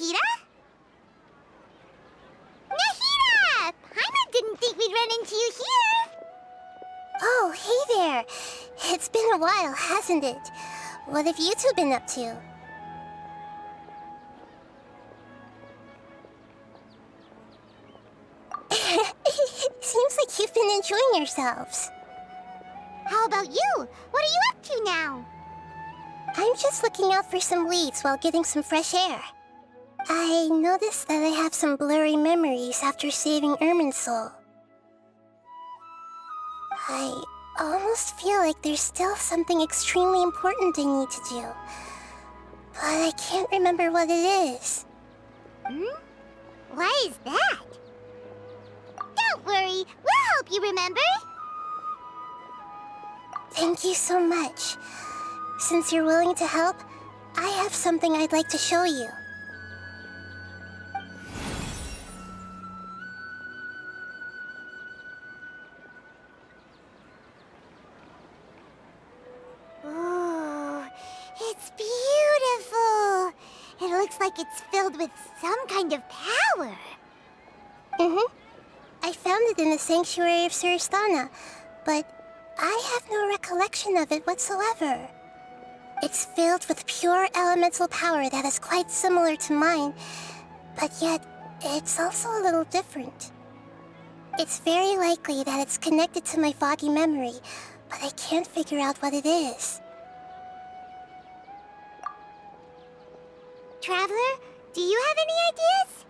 Nahida? Nahida! Paimon didn't think we'd run into you here. Oh, hey there. It's been a while, hasn't it? What have you two been up to? Seems like you've been enjoying yourselves. How about you? What are you up to now? I'm just looking out for some leads while getting some fresh air. I noticed that I have some blurry memories after saving Ermin's soul. I almost feel like there's still something extremely important I need to do. But I can't remember what it is. Why is that? Don't worry, we'll help you remember. Thank you so much. Since you're willing to help, I have something I'd like to show you. Ooh, it's beautiful. It looks like it's filled with some kind of power. I found it in the sanctuary of Suristana, but I have no recollection of it whatsoever. It's filled with pure elemental power that is quite similar to mine, but yet it's also a little different. It's very likely that it's connected to my foggy memory, but I can't figure out what it is. Traveler, do you have any ideas?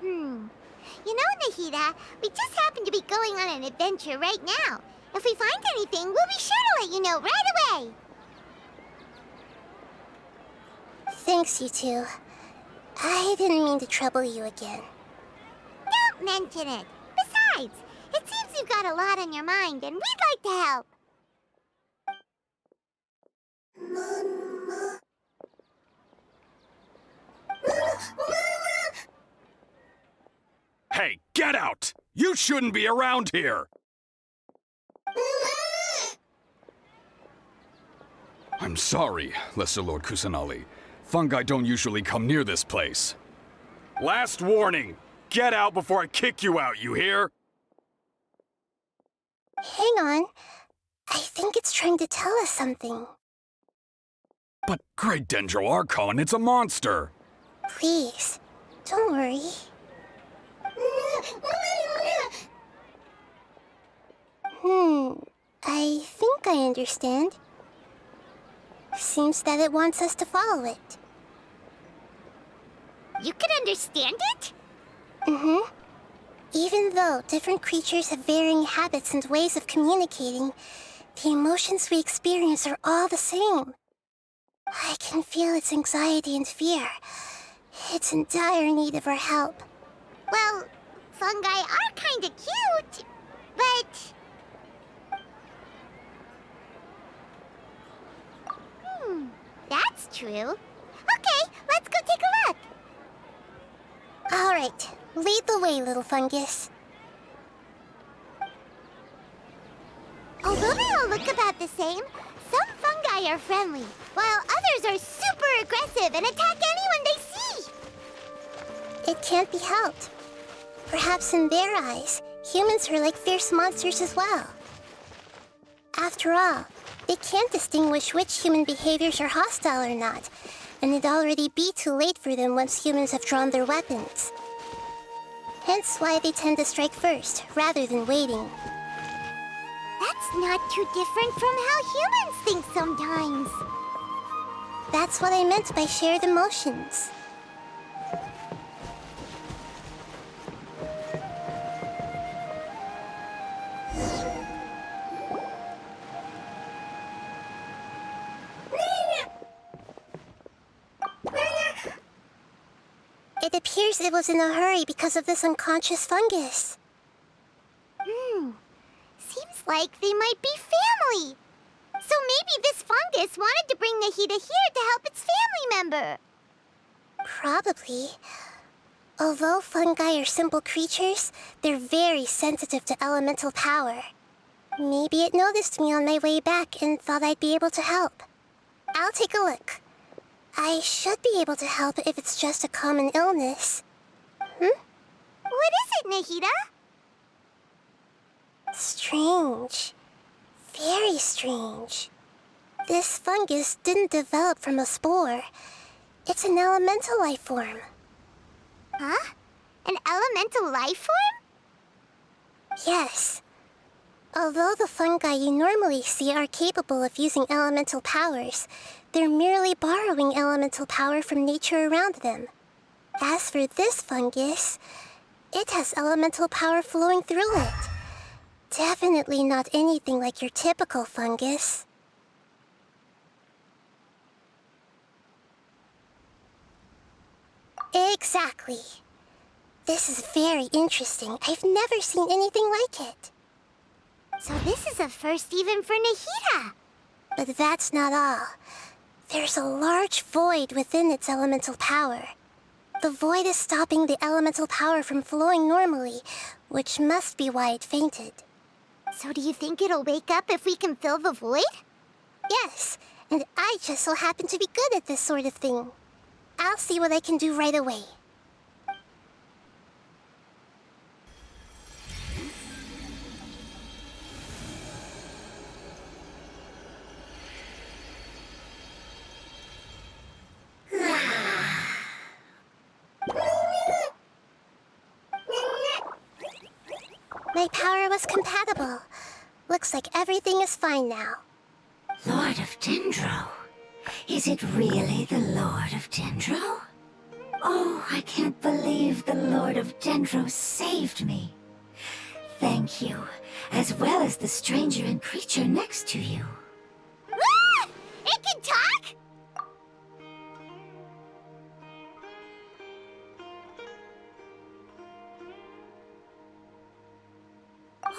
You know, Nahida, we just happen to be going on an adventure right now. If we find anything, we'll be sure to let you know right away. Thanks, you two. I didn't mean to trouble you again. Don't mention it. Besides, it seems you've got a lot on your mind, and we'd like to help. Hey, get out! You shouldn't be around here! I'm sorry, Lesser Lord Kusanali. Fungi don't usually come near this place. Last warning! Get out before I kick you out, you hear? Hang on. I think it's trying to tell us something. But Great Dendro Archon, it's a monster! Please, don't worry. I think I understand. Seems that it wants us to follow it. You can understand it? Even though different creatures have varying habits and ways of communicating, the emotions we experience are all the same. I can feel its anxiety and fear. It's in dire need of our help. Well, fungi are kinda cute, but... that's true. Okay, let's go take a look. All right, lead the way, little fungus. Although they all look about the same, some fungi are friendly, while others are super aggressive and attack anyone they see. It can't be helped. Perhaps in their eyes, humans are like fierce monsters as well. After all, they can't distinguish which human behaviors are hostile or not, and it'd already be too late for them once humans have drawn their weapons. Hence why they tend to strike first, rather than waiting. That's not too different from how humans think sometimes. That's what I meant by shared emotions. It appears it was in a hurry because of this unconscious fungus. Seems like they might be family. So maybe this fungus wanted to bring Nahida here to help its family member. Probably. Although fungi are simple creatures, they're very sensitive to elemental power. Maybe it noticed me on my way back and thought I'd be able to help. I'll take a look. I should be able to help if it's just a common illness. What is it, Nahida? Strange. Very strange. This fungus didn't develop from a spore. It's an elemental life form. Huh? An elemental life form? Yes. Although the fungi you normally see are capable of using elemental powers, they're merely borrowing elemental power from nature around them. As for this fungus, it has elemental power flowing through it. Definitely not anything like your typical fungus. Exactly. This is very interesting. I've never seen anything like it. So this is a first even for Nahida. But that's not all. There's a large void within its elemental power. The void is stopping the elemental power from flowing normally, which must be why it fainted. So do you think it'll wake up if we can fill the void? Yes, and I just so happen to be good at this sort of thing. I'll see what I can do right away. My power was compatible. Looks like everything is fine now. Lord of Dendro? Is it really the Lord of Dendro? Oh, I can't believe the Lord of Dendro saved me. Thank you, as well as the stranger and creature next to you. Ah! It can talk?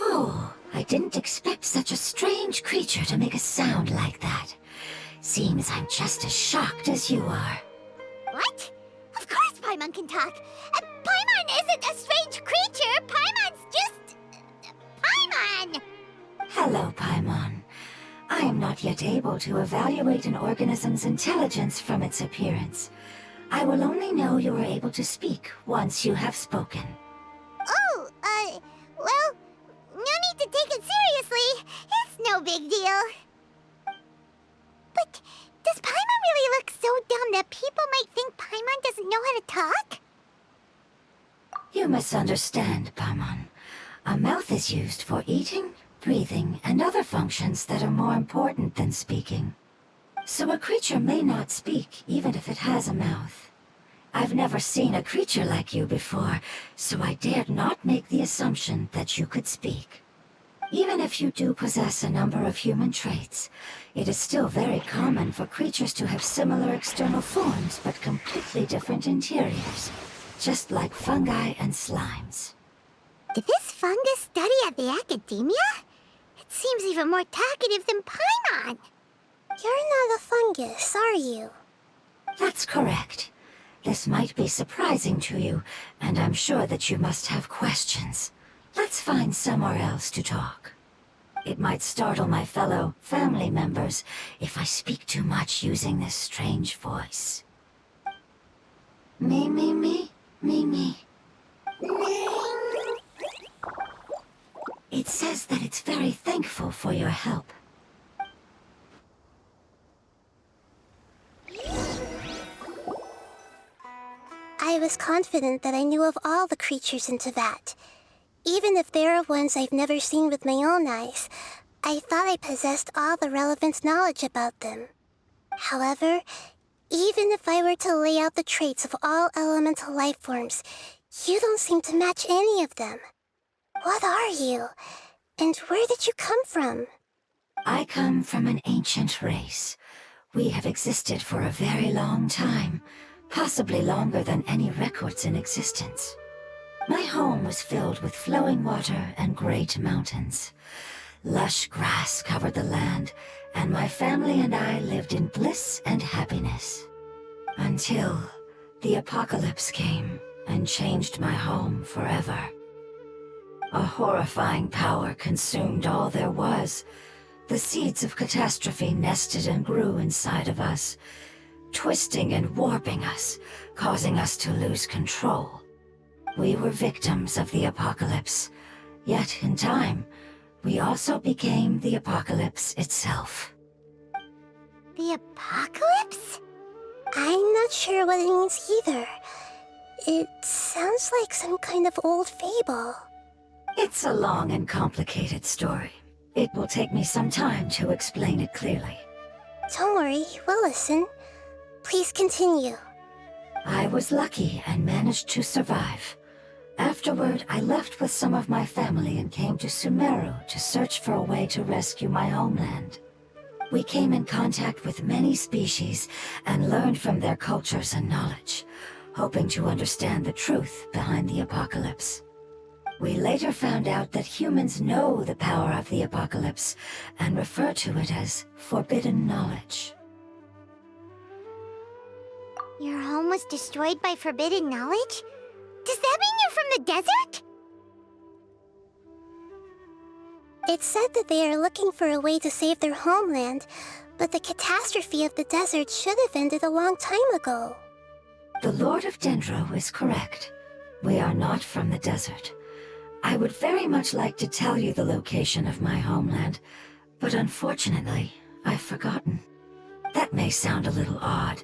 Oh, I didn't expect such a strange creature to make a sound like that. Seems I'm just as shocked as you are. What? Of course Paimon can talk. Paimon isn't a strange creature. Paimon's just... Paimon! Hello, Paimon. I am not yet able to evaluate an organism's intelligence from its appearance. I will only know you are able to speak once you have spoken. Oh, well, no need to take it seriously. It's no big deal. But does Paimon really look so dumb that people might think Paimon doesn't know how to talk? You misunderstand, Paimon. A mouth is used for eating, breathing, and other functions that are more important than speaking. So a creature may not speak, even if it has a mouth. I've never seen a creature like you before, so I dared not make the assumption that you could speak. Even if you do possess a number of human traits, it is still very common for creatures to have similar external forms but completely different interiors, just like fungi and slimes. Did this fungus study at the academia? It seems even more talkative than Paimon. You're not a fungus, are you? That's correct. This might be surprising to you, and I'm sure that you must have questions. Let's find somewhere else to talk. It might startle my fellow family members if I speak too much using this strange voice. Me, me, me, me, me. It says that it's very thankful for your help. I was confident that I knew of all the creatures in Teyvat. Even if there are ones I've never seen with my own eyes, I thought I possessed all the relevant knowledge about them. However, even if I were to lay out the traits of all elemental life forms, you don't seem to match any of them. What are you? And where did you come from? I come from an ancient race. We have existed for a very long time, possibly longer than any records in existence. My home was filled with flowing water and great mountains. Lush grass covered the land, and my family and I lived in bliss and happiness. Until the apocalypse came and changed my home forever. A horrifying power consumed all there was. The seeds of catastrophe nested and grew inside of us. twisting and warping us, causing us to lose control. We were victims of the apocalypse, yet in time, we also became the apocalypse itself. The apocalypse? I'm not sure what it means either. It sounds like some kind of old fable. It's a long and complicated story. It will take me some time to explain it clearly. Don't worry, we'll listen. Please continue. I was lucky and managed to survive. Afterward, I left with some of my family and came to Sumeru to search for a way to rescue my homeland. We came in contact with many species and learned from their cultures and knowledge, hoping to understand the truth behind the apocalypse. We later found out that humans know the power of the apocalypse and refer to it as forbidden knowledge. Your home was destroyed by forbidden knowledge? Does that mean you're from the desert? It said that they are looking for a way to save their homeland, but the catastrophe of the desert should have ended a long time ago. The Lord of Dendro is correct. We are not from the desert. I would very much like to tell you the location of my homeland, but unfortunately, I've forgotten. That may sound a little odd,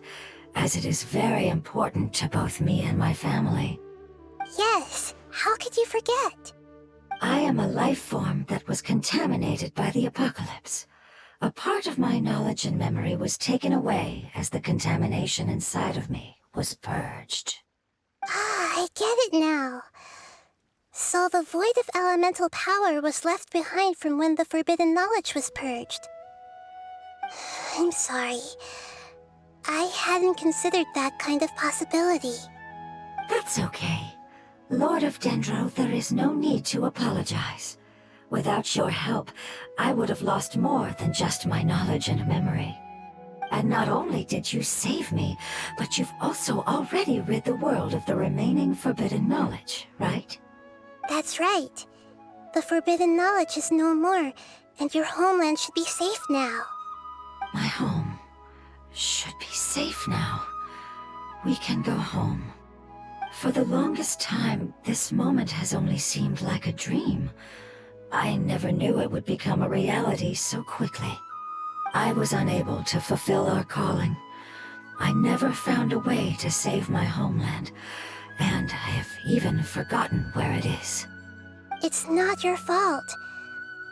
as it is very important to both me and my family. Yes, how could you forget? I am a life form that was contaminated by the apocalypse. A part of my knowledge and memory was taken away as the contamination inside of me was purged. Ah, I get it now. So the void of elemental power was left behind from when the forbidden knowledge was purged. I'm sorry. I hadn't considered that kind of possibility. That's okay. Lord of Dendro, there is no need to apologize. Without your help, I would have lost more than just my knowledge and memory. And not only did you save me, but you've also already rid the world of the remaining forbidden knowledge, right? That's right. The forbidden knowledge is no more, and your homeland should be safe now. My home should be safe now. We can go home. For the longest time, this moment has only seemed like a dream. I never knew it would become a reality so quickly. I was unable to fulfill our calling. I never found a way to save my homeland, and I have even forgotten where it is. It's not your fault.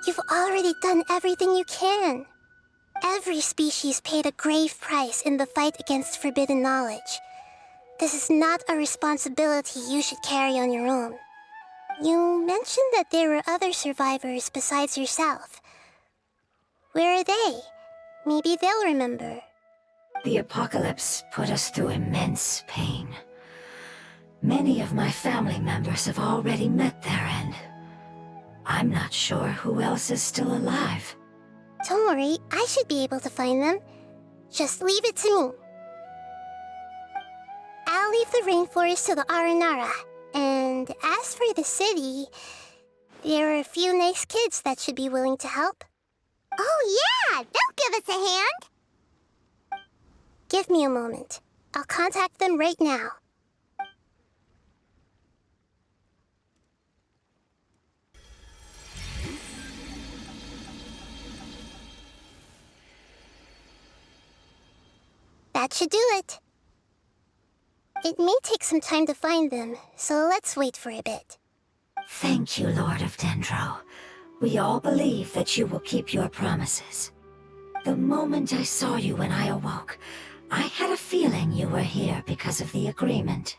You've already done everything you can. Every species paid a grave price in the fight against forbidden knowledge. This is not a responsibility you should carry on your own. You mentioned that there were other survivors besides yourself. Where are they? Maybe they'll remember. The apocalypse put us through immense pain. Many of my family members have already met their end. I'm not sure who else is still alive. Don't worry, I should be able to find them. Just leave it to me. I'll leave the rainforest to the Aranara. And as for the city, there are a few nice kids that should be willing to help. Oh yeah, they'll give us a hand. Give me a moment. I'll contact them right now. That should do it. It may take some time to find them, so let's wait for a bit. Thank you, Lord of Dendro. We all believe that you will keep your promises. The moment I saw you when I awoke, I had a feeling you were here because of the agreement.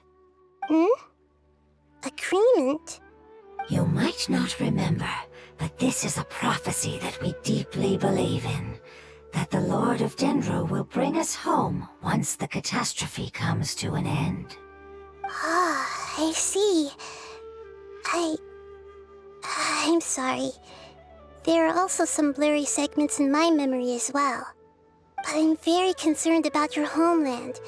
Agreement? You might not remember, but this is a prophecy that we deeply believe in. That the Lord of Dendro will bring us home once the catastrophe comes to an end. Ah, I see. I'm sorry. There are also some blurry segments in my memory as well. But I'm very concerned about your homeland.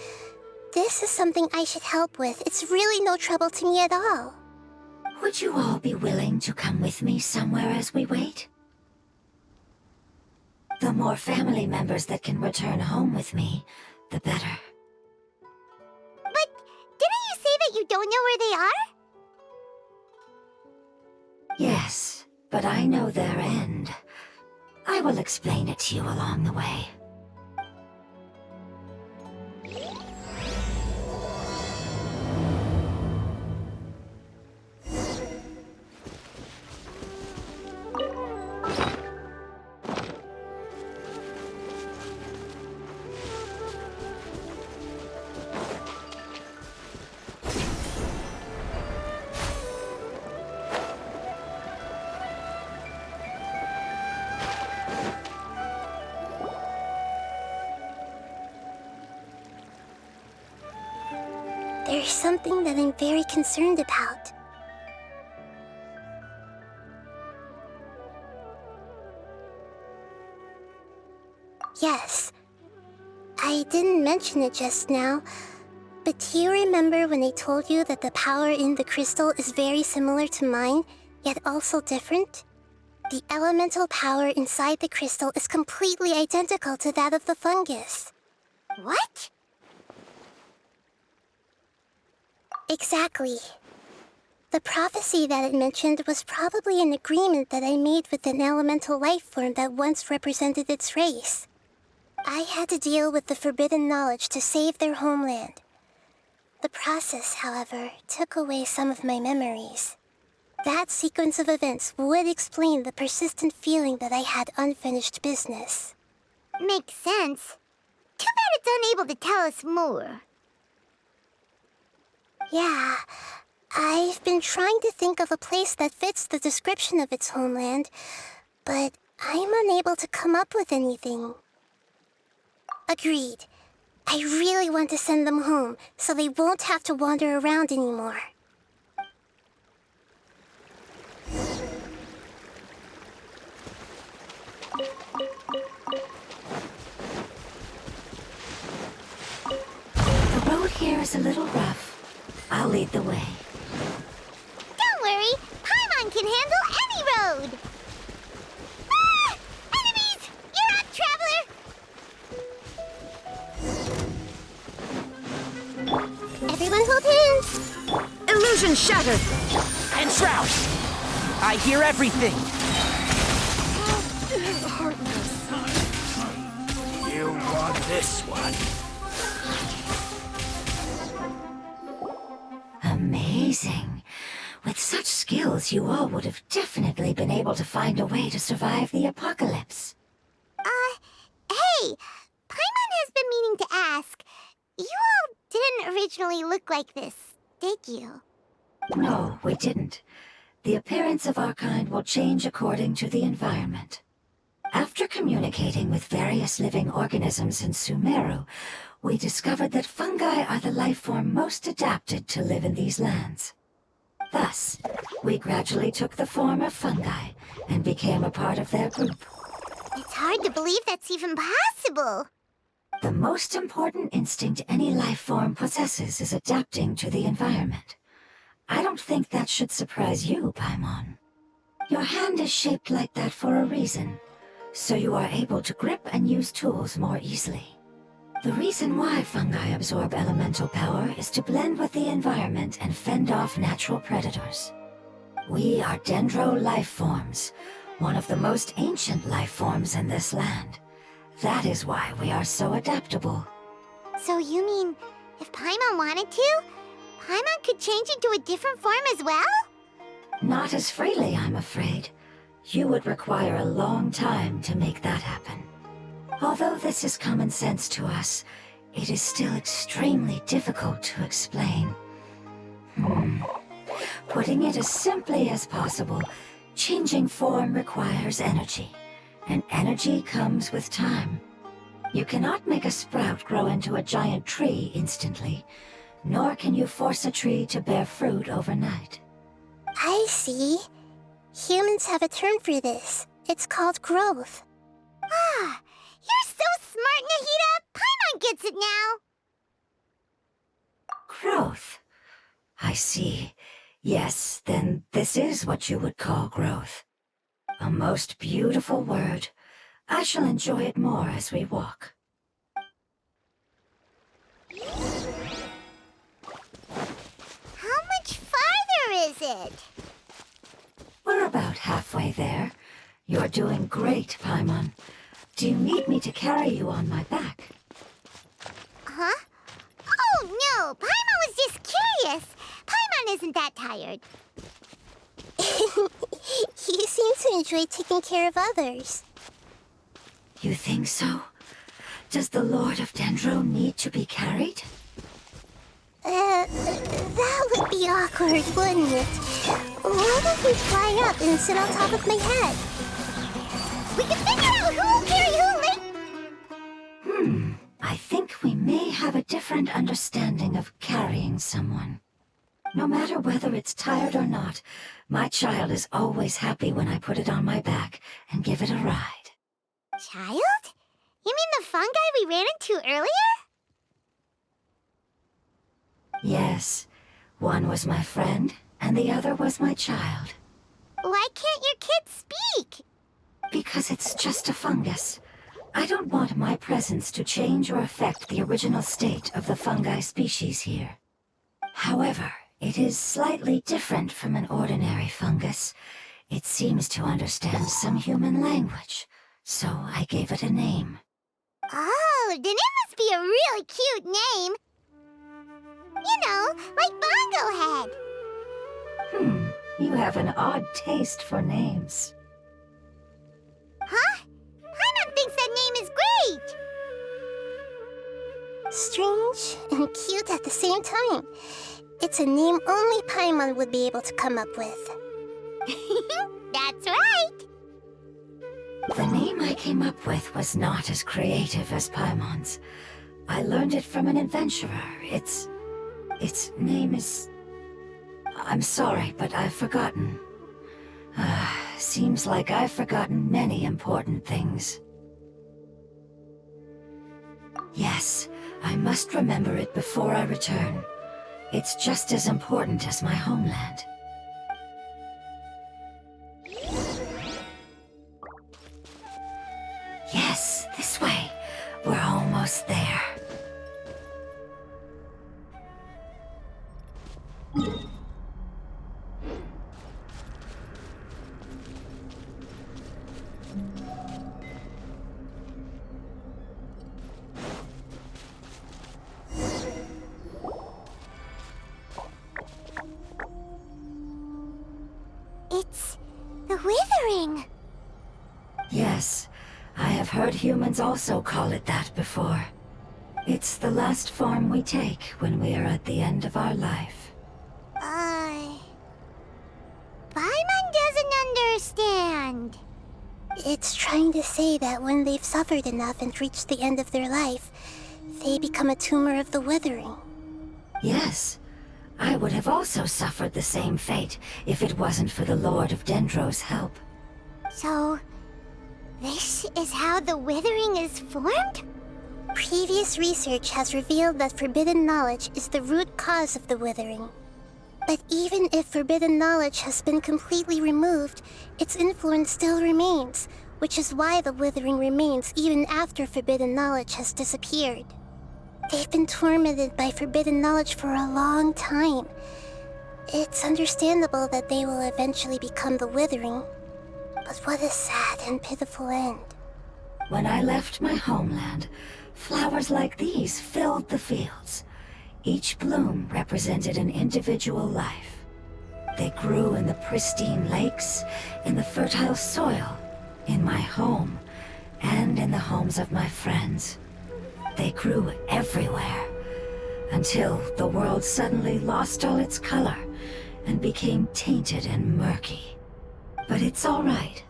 This is something I should help with. It's really no trouble to me at all. Would you all be willing to come with me somewhere as we wait? The more family members that can return home with me, the better. but you don't know where they are? Yes, but I know their end. I will explain it to you along the way. There's something that I'm very concerned about. Yes. I didn't mention it just now, but do you remember when I told you that the power in the crystal is very similar to mine, yet also different? The elemental power inside the crystal is completely identical to that of the fungus. What? Exactly. The prophecy that it mentioned was probably an agreement that I made with an elemental life form that once represented its race. I had to deal with the forbidden knowledge to save their homeland. The process, however, took away some of my memories. That sequence of events would explain the persistent feeling that I had unfinished business. Makes sense. Too bad it's unable to tell us more. Yeah, I've been trying to think of a place that fits the description of its homeland, but I'm unable to come up with anything. Agreed. I really want to send them home, so they won't have to wander around anymore. The road here is a little rough. I'll lead the way. Don't worry, Paimon can handle any road! Ah! Enemies! You're up, Traveler! Everyone hold hands! Illusion shattered! And shroud! I hear everything! You want this one? Amazing. With such skills, you all would have definitely been able to find a way to survive the apocalypse. Hey! Paimon has been meaning to ask. You all didn't originally look like this, did you? No, we didn't. The appearance of our kind will change according to the environment. After communicating with various living organisms in Sumeru, we discovered that fungi are the life form most adapted to live in these lands. Thus, we gradually took the form of fungi and became a part of their group. It's hard to believe that's even possible. The most important instinct any life form possesses is adapting to the environment. I don't think that should surprise you, Paimon. Your hand is shaped like that for a reason, so you are able to grip and use tools more easily. The reason why fungi absorb elemental power is to blend with the environment and fend off natural predators. We are dendro life forms, one of the most ancient life forms in this land. That is why we are so adaptable. So you mean, if Paimon wanted to, Paimon could change into a different form as well? Not as freely, I'm afraid. You would require a long time to make that happen. Although this is common sense to us, it is still extremely difficult to explain. Putting it as simply as possible, changing form requires energy, and energy comes with time. You cannot make a sprout grow into a giant tree instantly, nor can you force a tree to bear fruit overnight. I see. Humans have a term for this. It's called growth. Ah, you're so smart, Nahida! Paimon gets it now! Growth. I see. Yes, then this is what you would call growth. A most beautiful word. I shall enjoy it more as we walk. it? We're about halfway there. You're doing great, Paimon. Do you need me to carry you on my back? Huh? Oh, no! Paimon was just curious. Paimon isn't that tired. You seem to enjoy taking care of others. You think so? Does the Lord of Dendro need to be carried? That would be awkward, wouldn't it? Why don't we fly up and sit on top of my head? We can figure out who'll carry who later. I think we may have a different understanding of carrying someone. No matter whether it's tired or not, my child is always happy when I put it on my back and give it a ride. Child? You mean the fungi we ran into earlier? Yes, one was my friend, and the other was my child. Why can't your kid speak? Because it's just a fungus. I don't want my presence to change or affect the original state of the fungi species here. However, it is slightly different from an ordinary fungus. It seems to understand some human language, so I gave it a name. Oh, then it must be a really cute name. You know, like Bongo Head. You have an odd taste for names. Huh? Paimon thinks that name is great. Strange and cute at the same time. It's a name only Paimon would be able to come up with. That's right. The name I came up with was not as creative as Paimon's. I learned it from an adventurer. Its name is... I'm sorry, but I've forgotten. Seems like I've forgotten many important things. Yes, I must remember it before I return. It's just as important as my homeland. Yes, this way. We're almost there. It's the withering. Yes, I have heard humans also call it that before. It's the last form we take when we are at the end of our life. Paimon doesn't understand. It's trying to say that when they've suffered enough and reached the end of their life, they become a tumor of the withering. Yes, I would have also suffered the same fate if it wasn't for the Lord of Dendro's help. So, this is how the withering is formed? Previous research has revealed that forbidden knowledge is the root cause of the withering. But even if forbidden knowledge has been completely removed, its influence still remains, which is why the withering remains even after forbidden knowledge has disappeared. They've been tormented by forbidden knowledge for a long time. It's understandable that they will eventually become the withering. But what a sad and pitiful end. When I left my homeland, flowers like these filled the fields. Each bloom represented an individual life. They grew in the pristine lakes, in the fertile soil, in my home, and in the homes of my friends. They grew everywhere, until the world suddenly lost all its color and became tainted and murky. But it's all right.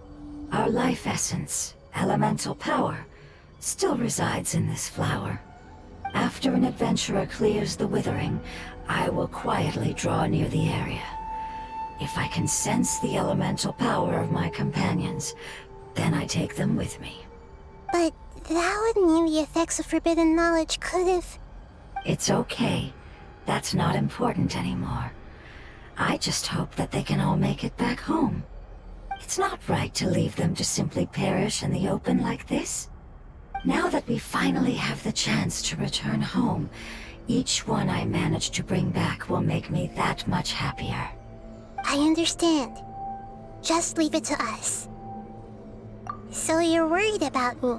Our life essence, elemental power, still resides in this flower. After an adventurer clears the withering, I will quietly draw near the area. If I can sense the elemental power of my companions, then I take them with me. But that would mean the effects of forbidden knowledge could have... It's okay. That's not important anymore. I just hope that they can all make it back home. It's not right to leave them to simply perish in the open like this. Now that we finally have the chance to return home, each one I manage to bring back will make me that much happier. I understand. Just leave it to us. So you're worried about me?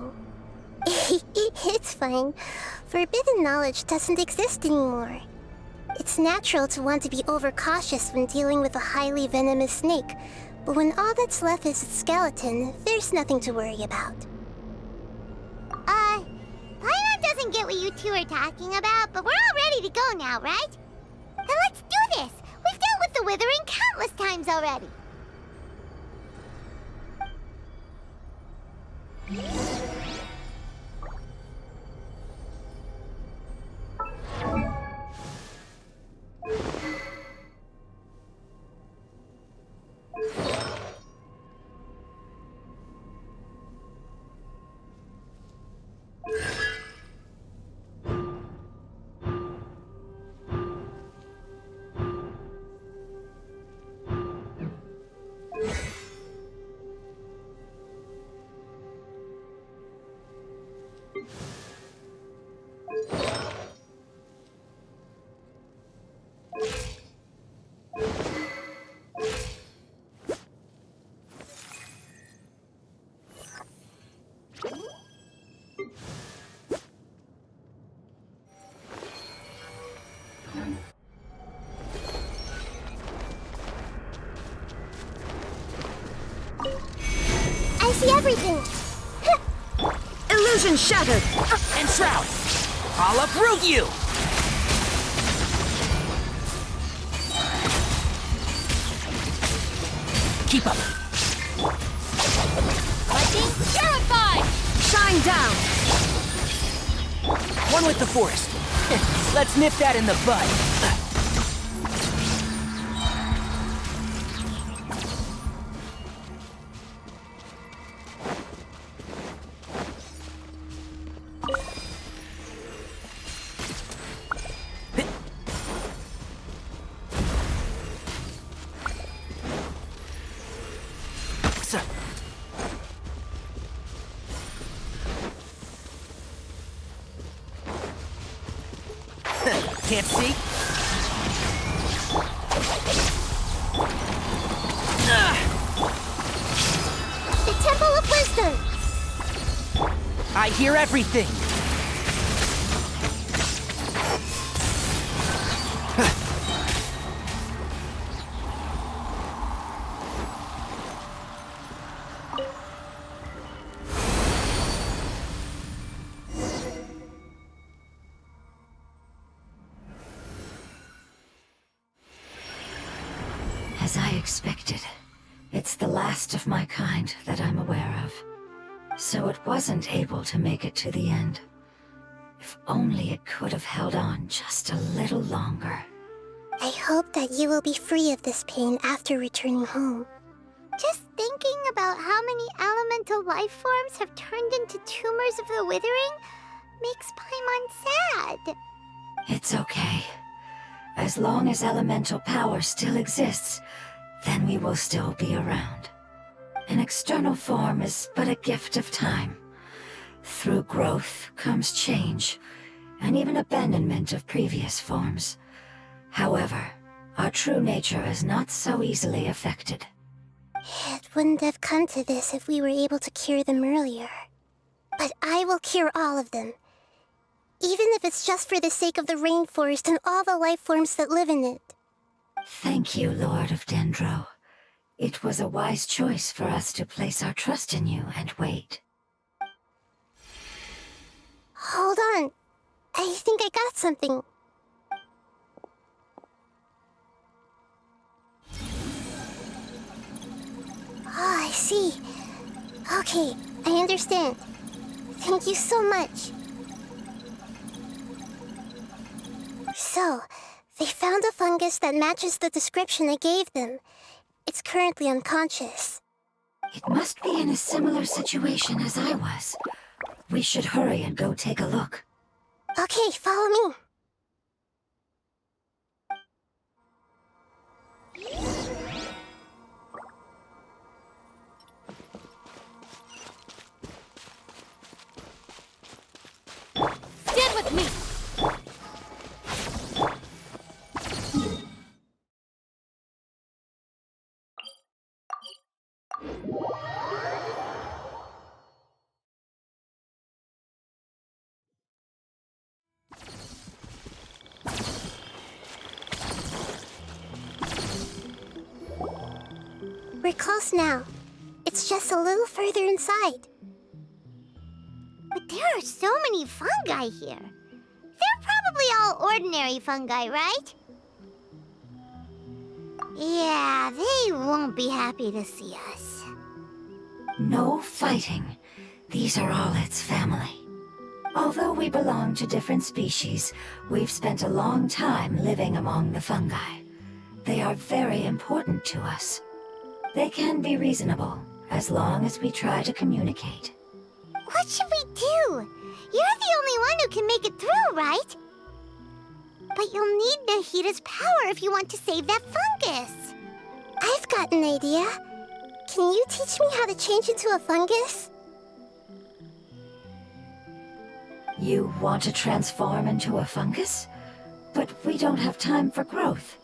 It's fine. Forbidden knowledge doesn't exist anymore. It's natural to want to be overcautious when dealing with a highly venomous snake, but when all that's left is its skeleton, there's nothing to worry about. Paimon doesn't get what you two are talking about, but we're all ready to go now, right? Then let's do this! We've dealt with the withering countless times already! I see everything! Illusion shattered! And shroud! I'll uproot you! Keep up! Lightning purified! Shine down! One with the forest. Let's nip that in the bud. Can't see? The Temple of Wisdom! I hear everything! As I expected, it's the last of my kind that I'm aware of. So it wasn't able to make it to the end. If only it could have held on just a little longer. I hope that you will be free of this pain after returning home. Just thinking about how many elemental life forms have turned into tumors of the withering makes Paimon sad. It's okay. As long as elemental power still exists, then we will still be around. An external form is but a gift of time. Through growth comes change, and even abandonment of previous forms. However, our true nature is not so easily affected. It wouldn't have come to this if we were able to cure them earlier. But I will cure all of them. Even if it's just for the sake of the rainforest and all the life forms that live in it. Thank you, Lord of Dendro. It was a wise choice for us to place our trust in you and wait. Hold on. I think I got something. Oh, I see. Okay, I understand. Thank you so much. So, they found a fungus that matches the description I gave them. It's currently unconscious. It must be in a similar situation as I was. We should hurry and go take a look. Okay, follow me. Stand with me! We're close now. It's just a little further inside. But there are so many fungi here. They're probably all ordinary fungi, right? Yeah, they won't be happy to see us. No fighting. These are all its family. Although we belong to different species, we've spent a long time living among the fungi. They are very important to us. They can be reasonable, as long as we try to communicate. What should we do? You're the only one who can make it through, right? But you'll need Nahida's power if you want to save that fungus. I've got an idea. Can you teach me how to change into a fungus? You want to transform into a fungus? But we don't have time for growth.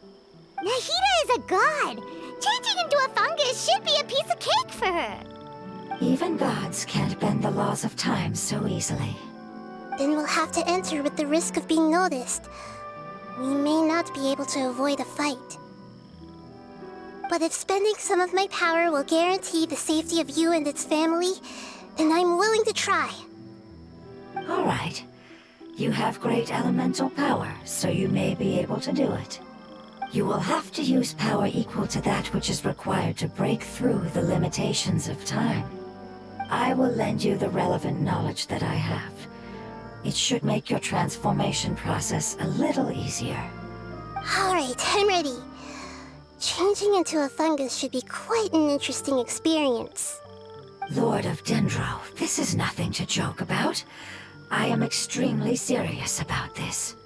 Nahida is a god. Changing into a fungus should be a piece of cake for her. Even gods can't bend the laws of time so easily. Then we'll have to enter with the risk of being noticed. We may not be able to avoid a fight. But if spending some of my power will guarantee the safety of you and its family, then I'm willing to try. All right. You have great elemental power, so you may be able to do it. You will have to use power equal to that which is required to break through the limitations of time. I will lend you the relevant knowledge that I have. It should make your transformation process a little easier. All right, I'm ready. Changing into a fungus should be quite an interesting experience. Lord of Dendro, this is nothing to joke about. I am extremely serious about this.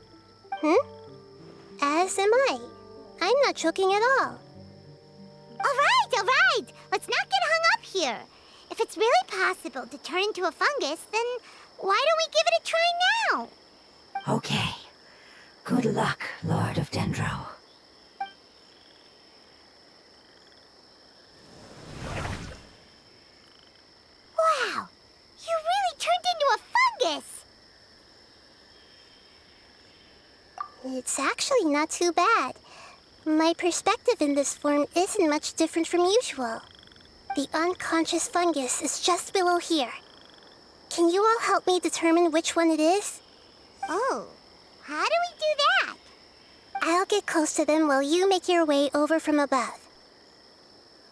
As am I. I'm not joking at all. All right. Let's not get hung up here. If it's really possible to turn into a fungus, then why don't we give it a try now? Okay. Good luck, Lord of Dendro. Wow! You really turned into a fungus! It's actually not too bad. My perspective in this form isn't much different from usual. The unconscious fungus is just below here. Can you all help me determine which one it is? Oh, how do we do that? I'll get close to them while you make your way over from above.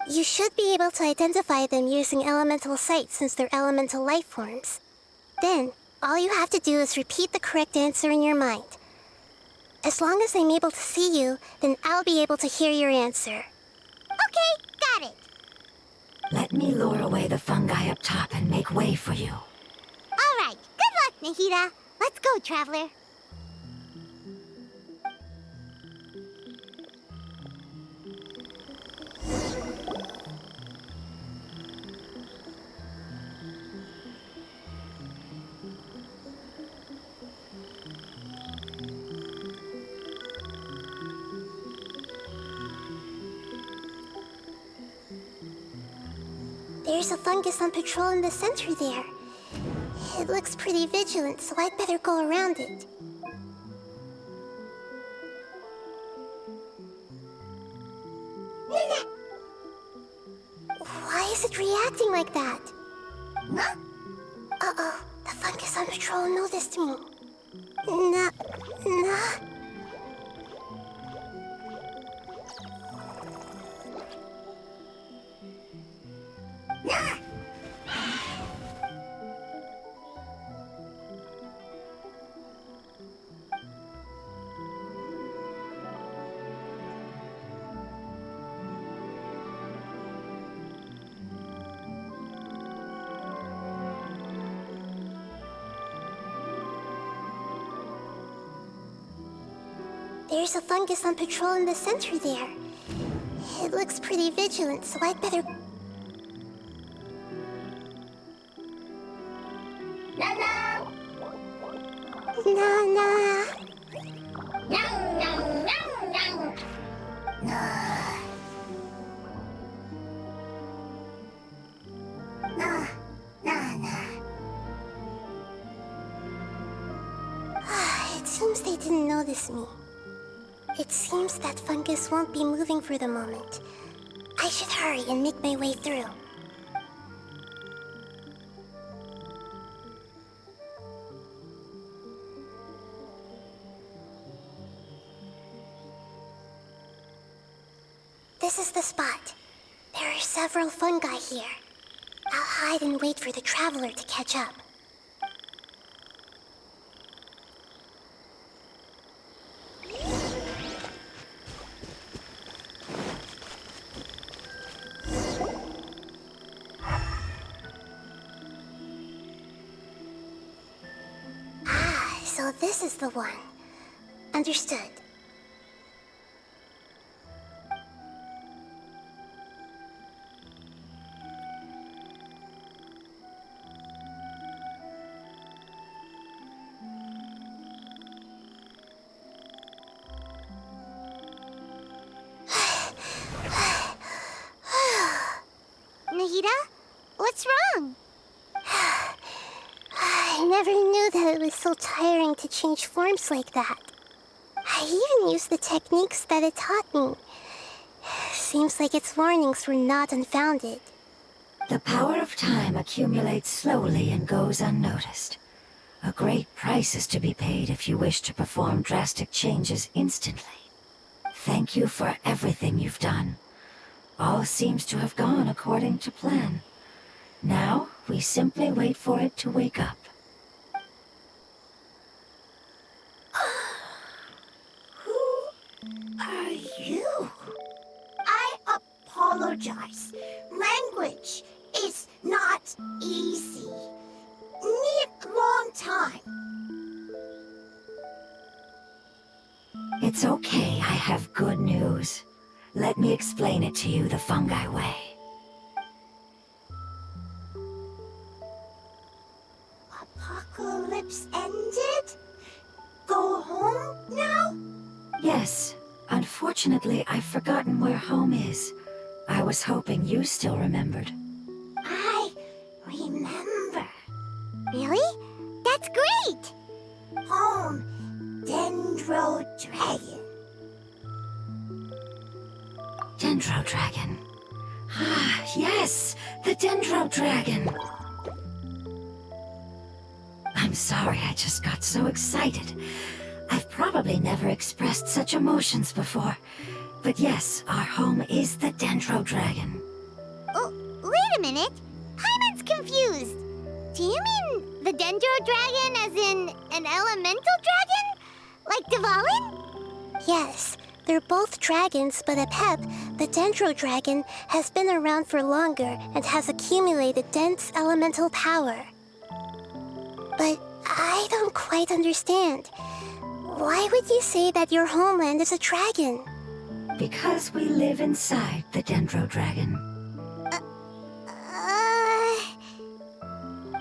You should be able to identify them using elemental sight since they're elemental life forms. Then, all you have to do is repeat the correct answer in your mind. As long as I'm able to see you, then I'll be able to hear your answer. Okay, got it. Let me lure away the fungi up top and make way for you. All right, good luck, Nahida. Let's go, Traveler. There's a fungus on patrol in the center there. It looks pretty vigilant, so I'd better go around it. Why is it reacting like that? Uh-oh, the fungus on patrol noticed me. Nah. There's a fungus on patrol in the center there. It looks pretty vigilant, so I'd better... Nah. didn't notice me. It seems that fungus won't be moving for the moment. I should hurry and make my way through. This is the spot. There are several fungi here. I'll hide and wait for the traveler to catch up. So this is the one. Understood. Nahida, what's wrong? I never knew that it was so tiring to change forms like that. I even used the techniques that it taught me. Seems like its warnings were not unfounded. The power of time accumulates slowly and goes unnoticed. A great price is to be paid if you wish to perform drastic changes instantly. Thank you for everything you've done. All seems to have gone according to plan. Now, we simply wait for it to wake up. Who are you? I apologize. Language is not easy. Need long time. It's okay, I have good news. Let me explain it to you the fungi way. Apocalypse ended? Go home now? Yes. Unfortunately, I've forgotten where home is. I was hoping you still remembered. I remember. Really? That's great! Home, Dendro Dragon. Dendro Dragon. Ah, yes! The Dendro Dragon! I'm sorry, I just got so excited. I've probably never expressed such emotions before. But yes, our home is the Dendro Dragon. Oh, wait a minute. Paimon's confused. Do you mean the Dendro Dragon as in an elemental dragon? Like Dvalin? Yes, they're both dragons, but Apep, the Dendro Dragon, has been around for longer and has accumulated dense elemental power. But I don't quite understand. Why would you say that your homeland is a dragon? Because we live inside the Dendro Dragon.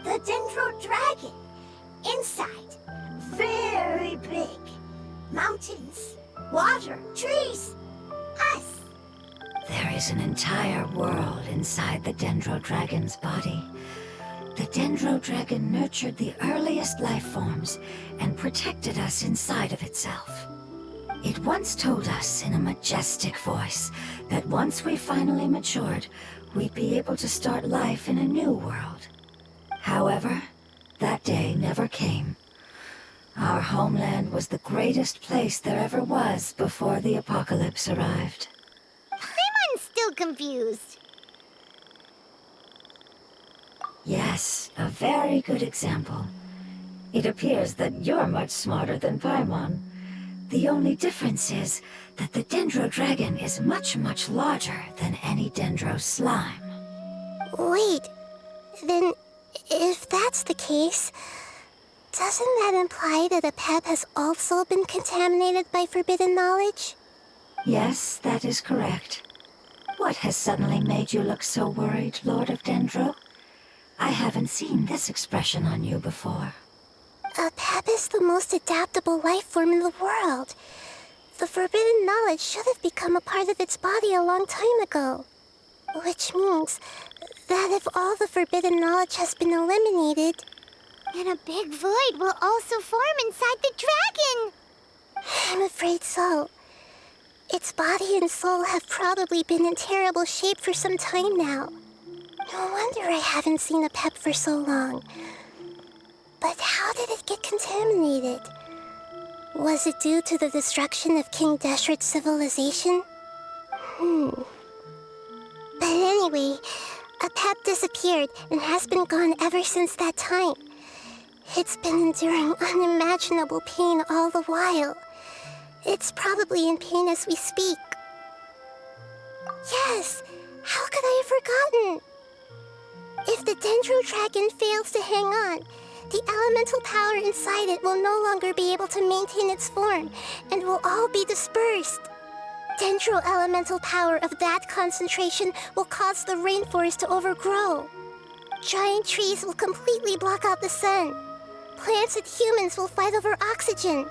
The Dendro Dragon. Inside. Very big. Mountains, water, trees. Us. There is an entire world inside the Dendro Dragon's body. The Dendro Dragon nurtured the earliest life forms and protected us inside of itself. It once told us in a majestic voice that once we finally matured, we'd be able to start life in a new world. However, that day never came. Our homeland was the greatest place there ever was before the apocalypse arrived. Paimon's still confused. Yes, a very good example. It appears that you're much smarter than Paimon. The only difference is that the Dendro Dragon is much, much larger than any Dendro slime. Wait, then if that's the case, doesn't that imply that Apep has also been contaminated by forbidden knowledge? Yes, that is correct. What has suddenly made you look so worried, Lord of Dendro? I haven't seen this expression on you before. Apep is the most adaptable life form in the world. The forbidden knowledge should have become a part of its body a long time ago. Which means that if all the forbidden knowledge has been eliminated... And a big void will also form inside the dragon! I'm afraid so. Its body and soul have probably been in terrible shape for some time now. No wonder I haven't seen a pep for so long. But how did it get contaminated? Was it due to the destruction of King Deshret's civilization? But anyway, a pep disappeared and has been gone ever since that time. It's been enduring unimaginable pain all the while. It's probably in pain as we speak. Yes, how could I have forgotten? If the Dendro Dragon fails to hang on, the elemental power inside it will no longer be able to maintain its form and will all be dispersed. Dendro elemental power of that concentration will cause the rainforest to overgrow. Giant trees will completely block out the sun. Plants and humans will fight over oxygen.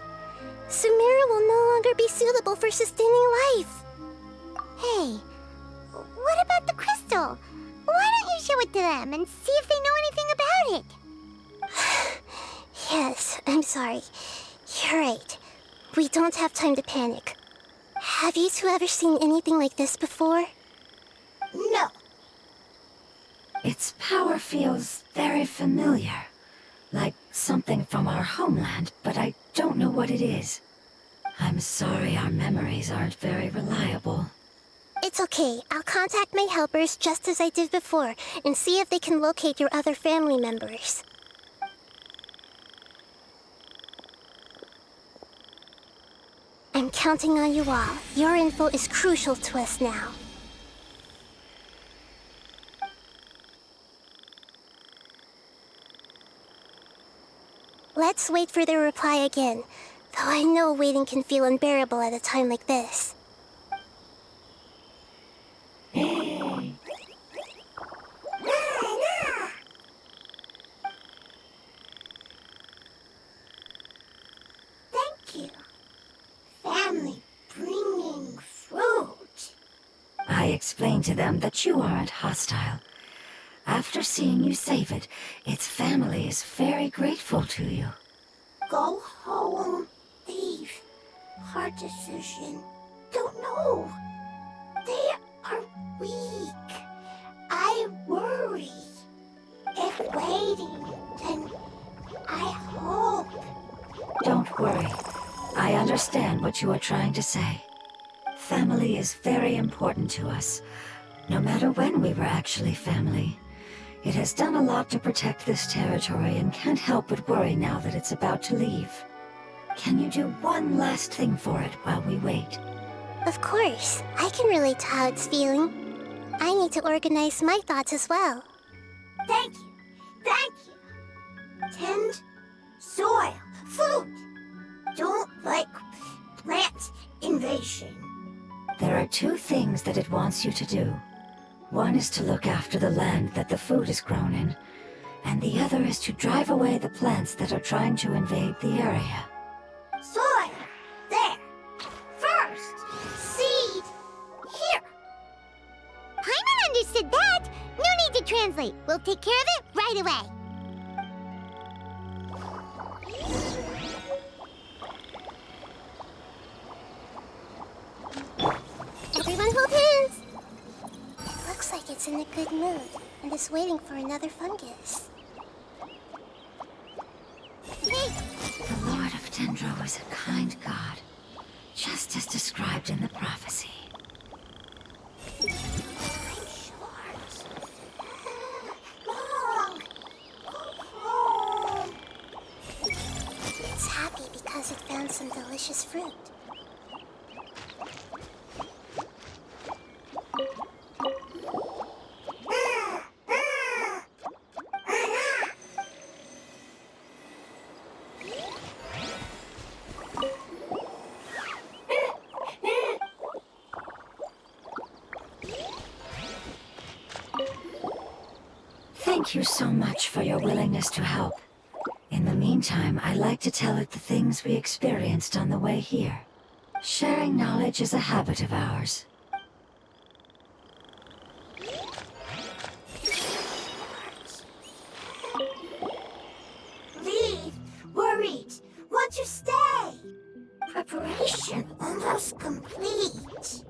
Sumeru will no longer be suitable for sustaining life. Hey, what about the crystal? Why don't you show it to them and see if they know anything about it? Yes, I'm sorry. You're right. We don't have time to panic. Have you two ever seen anything like this before? No. Its power feels very familiar. Like something from our homeland, but I don't know what it is. I'm sorry our memories aren't very reliable. It's okay. I'll contact my helpers just as I did before and see if they can locate your other family members. I'm counting on you all. Your info is crucial to us now. Let's wait for their reply again, though I know waiting can feel unbearable at a time like this. Thank you. Family bringing fruit. I explained to them that you aren't hostile. After seeing you save it, its family is very grateful to you. Go home, leave. Hard decision. Don't know. They are weak. I worry. If waiting, then I hope. Don't worry. I understand what you are trying to say. Family is very important to us, no matter when we were actually family. It has done a lot to protect this territory and can't help but worry now that it's about to leave. Can you do one last thing for it while we wait? Of course, I can relate to how it's feeling. I need to organize my thoughts as well. Thank you. Thank you. Tend soil, food. Don't like plant invasion. There are two things that it wants you to do. One is to look after the land that the food is grown in, and the other is to drive away the plants that are trying to invade the area. Soil. There. First. Seed. Here. Paimon understood that. No need to translate. We'll take care of it right away. Everyone hold hands! Looks like it's in a good mood and is waiting for another fungus. Hey, The Lord of Dendro is a kind god, just as described in the prophecy. I'm short. Long. Go home. It's happy because it found some delicious fruit. Thank you so much for your willingness to help. In the meantime, I like to tell it the things we experienced on the way here. Sharing knowledge is a habit of ours. Leave. Worried. Want to stay. almost complete.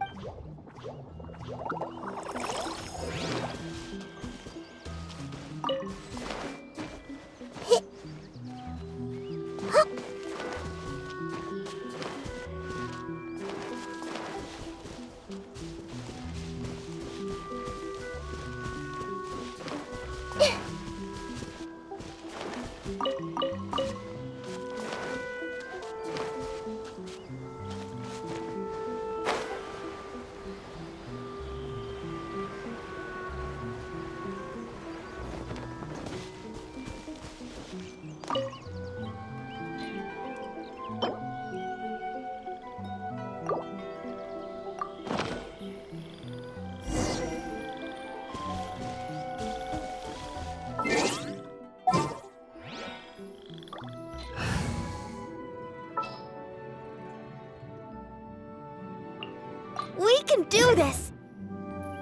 We can do this!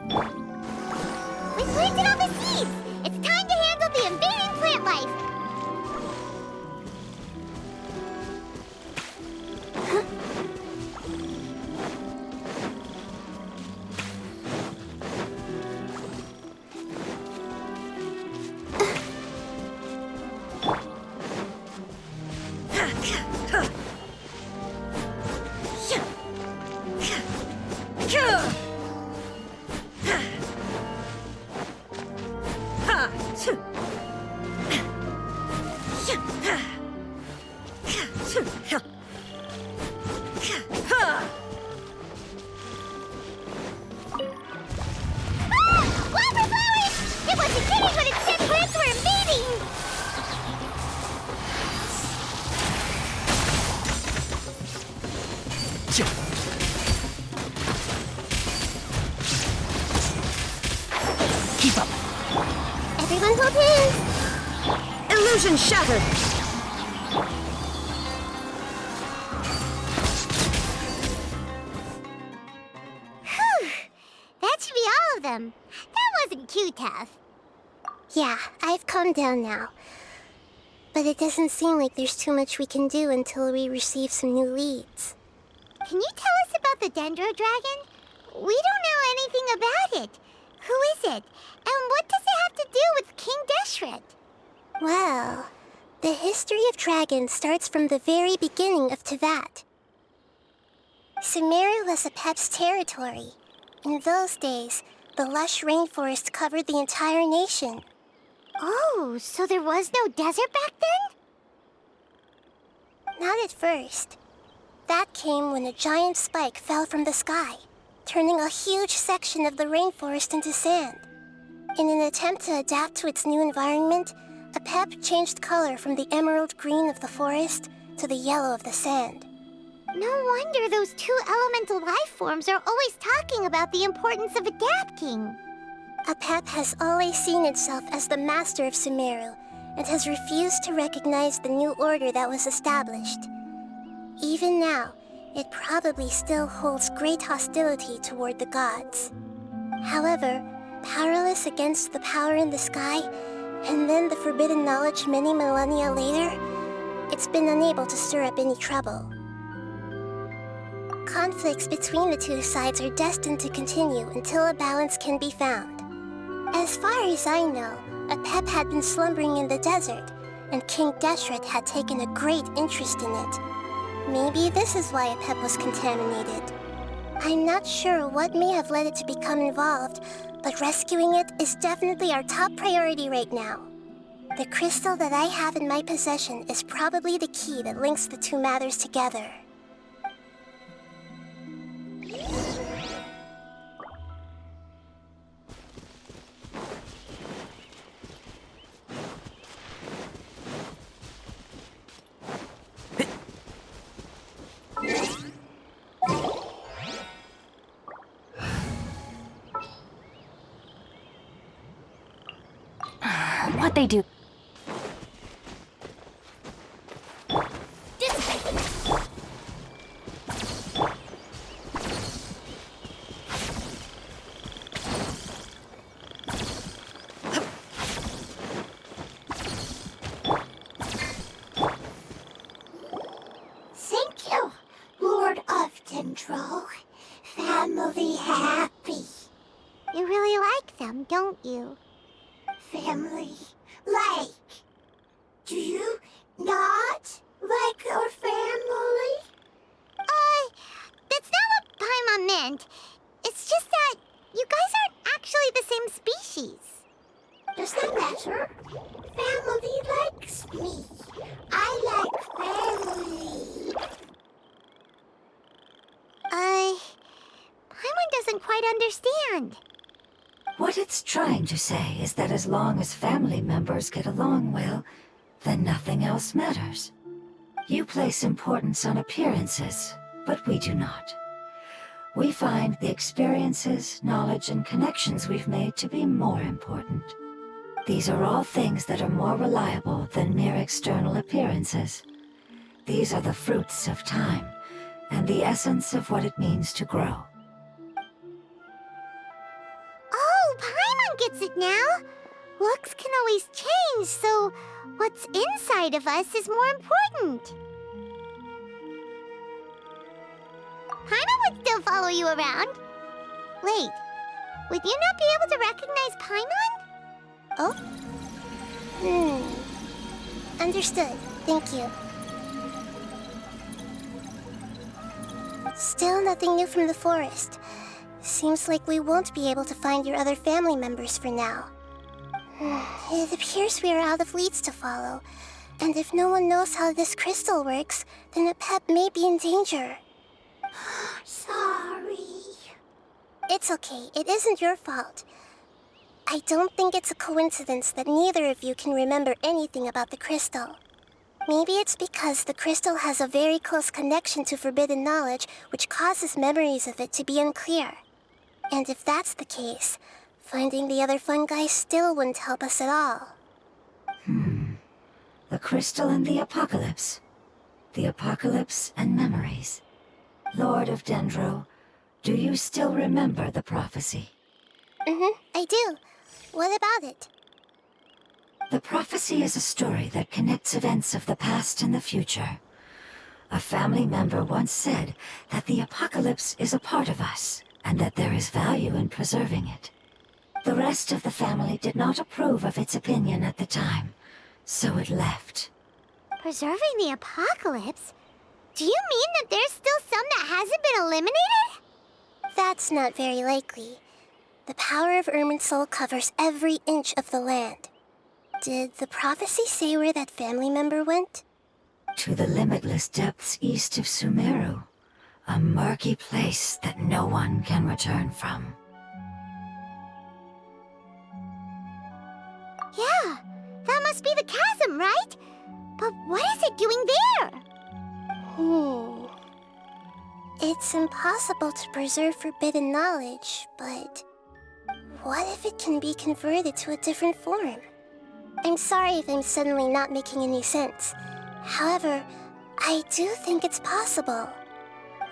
We planted all the seeds! It's time to handle the invading plant life! Wildflowers! It wasn't kidding when it said plants were invading! Keep up. Everyone hold hands! Illusion shattered. Whew! That should be all of them. That wasn't too tough. Yeah, I've calmed down now. But it doesn't seem like there's too much we can do until we receive some new leads. Can you tell us about the Dendro Dragon? We don't know anything about it. Who is it? And what does it have to do with King Deshret? Well, the history of dragons starts from the very beginning of Teyvat. Sumeru was Apep's territory. In those days, the lush rainforest covered the entire nation. Oh, so there was no desert back then? Not at first. That came when a giant spike fell from the sky, turning a huge section of the rainforest into sand. In an attempt to adapt to its new environment, Apep changed color from the emerald green of the forest to the yellow of the sand. No wonder those two elemental life forms are always talking about the importance of adapting. Apep has always seen itself as the master of Sumeru and has refused to recognize the new order that was established. Even now, it probably still holds great hostility toward the gods. However, powerless against the power in the sky, and then the forbidden knowledge many millennia later, it's been unable to stir up any trouble. Conflicts between the two sides are destined to continue until a balance can be found. As far as I know, Apep had been slumbering in the desert, and King Deshret had taken a great interest in it. Maybe this is why Apep was contaminated. I'm not sure what may have led it to become involved, but rescuing it is definitely our top priority right now. The crystal that I have in my possession is probably the key that links the two matters together. What they do? Thank you, Lord of Dendro. family happy. You really like them, don't you? Family like. Do you not like your family? That's not what Paimon meant. It's just that you guys aren't actually the same species. Does that matter? Family likes me. I like family. Paimon doesn't quite understand. What it's trying to say is that as long as family members get along well, then nothing else matters. You place importance on appearances, but we do not. We find the experiences, knowledge, and connections we've made to be more important. These are all things that are more reliable than mere external appearances. These are the fruits of time, and the essence of what it means to grow. Oh, Paimon gets it now! Looks can always change, so what's inside of us is more important. Paimon would still follow you around. Wait, would you not be able to recognize Paimon? Oh? Understood. Thank you. Still nothing new from the forest. Seems like we won't be able to find your other family members for now. It appears we are out of leads to follow. And if no one knows how this crystal works, then a pet may be in danger. Sorry. It's okay. It isn't your fault. I don't think it's a coincidence that neither of you can remember anything about the crystal. Maybe it's because the crystal has a very close connection to forbidden knowledge, which causes memories of it to be unclear. And if that's the case, finding the other fungi still wouldn't help us at all. The crystal and the apocalypse. The apocalypse and memories. Lord of Dendro, do you still remember the prophecy? I do. What about it? The prophecy is a story that connects events of the past and the future. A family member once said that the apocalypse is a part of us, and that there is value in preserving it. The rest of the family did not approve of its opinion at the time, so it left. Preserving the apocalypse? Do you mean that there's still some that hasn't been eliminated? That's not very likely. The power of Irminsul covers every inch of the land. Did the prophecy say where that family member went? To the limitless depths east of Sumeru, a murky place that no one can return from. Yeah, that must be the chasm, right? But what is it doing there? It's impossible to preserve forbidden knowledge, but what if it can be converted to a different form? I'm sorry if I'm suddenly not making any sense. However, I do think it's possible.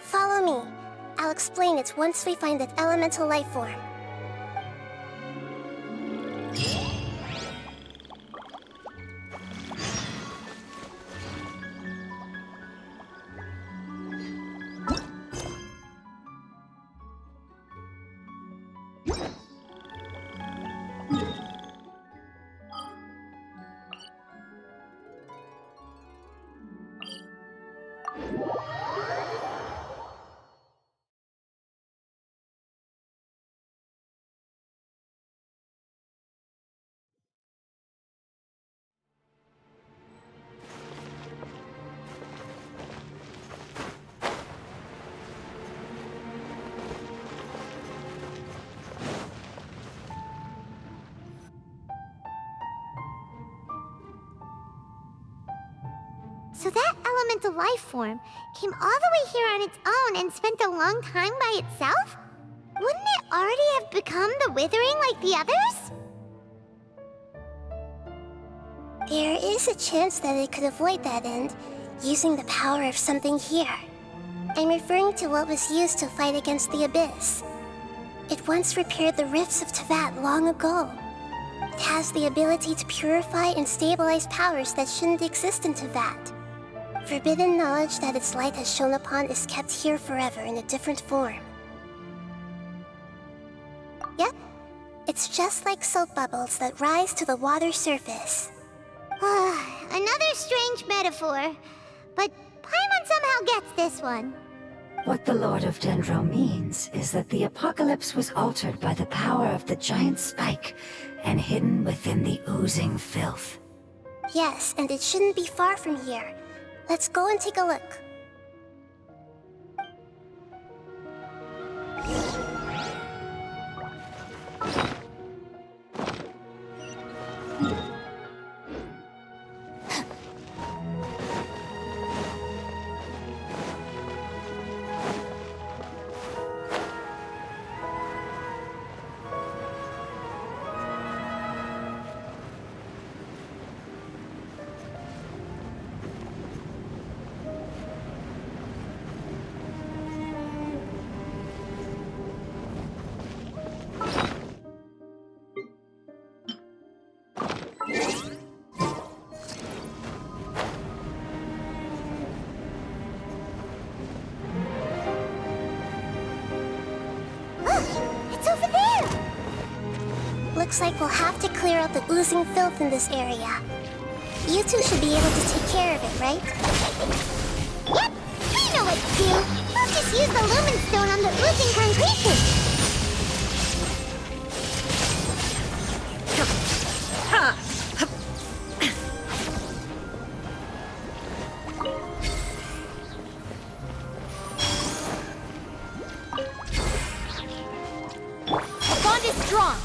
Follow me. I'll explain it once we find that elemental life form. So that elemental life form came all the way here on its own and spent a long time by itself? Wouldn't it already have become the Withering like the others? There is a chance that it could avoid that end, using the power of something here. I'm referring to what was used to fight against the Abyss. It once repaired the rifts of Teyvat long ago. It has the ability to purify and stabilize powers that shouldn't exist in Teyvat. Forbidden knowledge that its light has shone upon is kept here forever in a different form. Yep. It's just like soap bubbles that rise to the water surface. Another strange metaphor, but Paimon somehow gets this one. What the Lord of Dendro means is that the apocalypse was altered by the power of the giant spike and hidden within the oozing filth. Yes, and it shouldn't be far from here. Let's go and take a look. It's over there! Looks like we'll have to clear out the oozing filth in this area. You two should be able to take care of it, right? Yep, I know what to do. We'll just use the lumen stone on the oozing concretion. The bond is strong.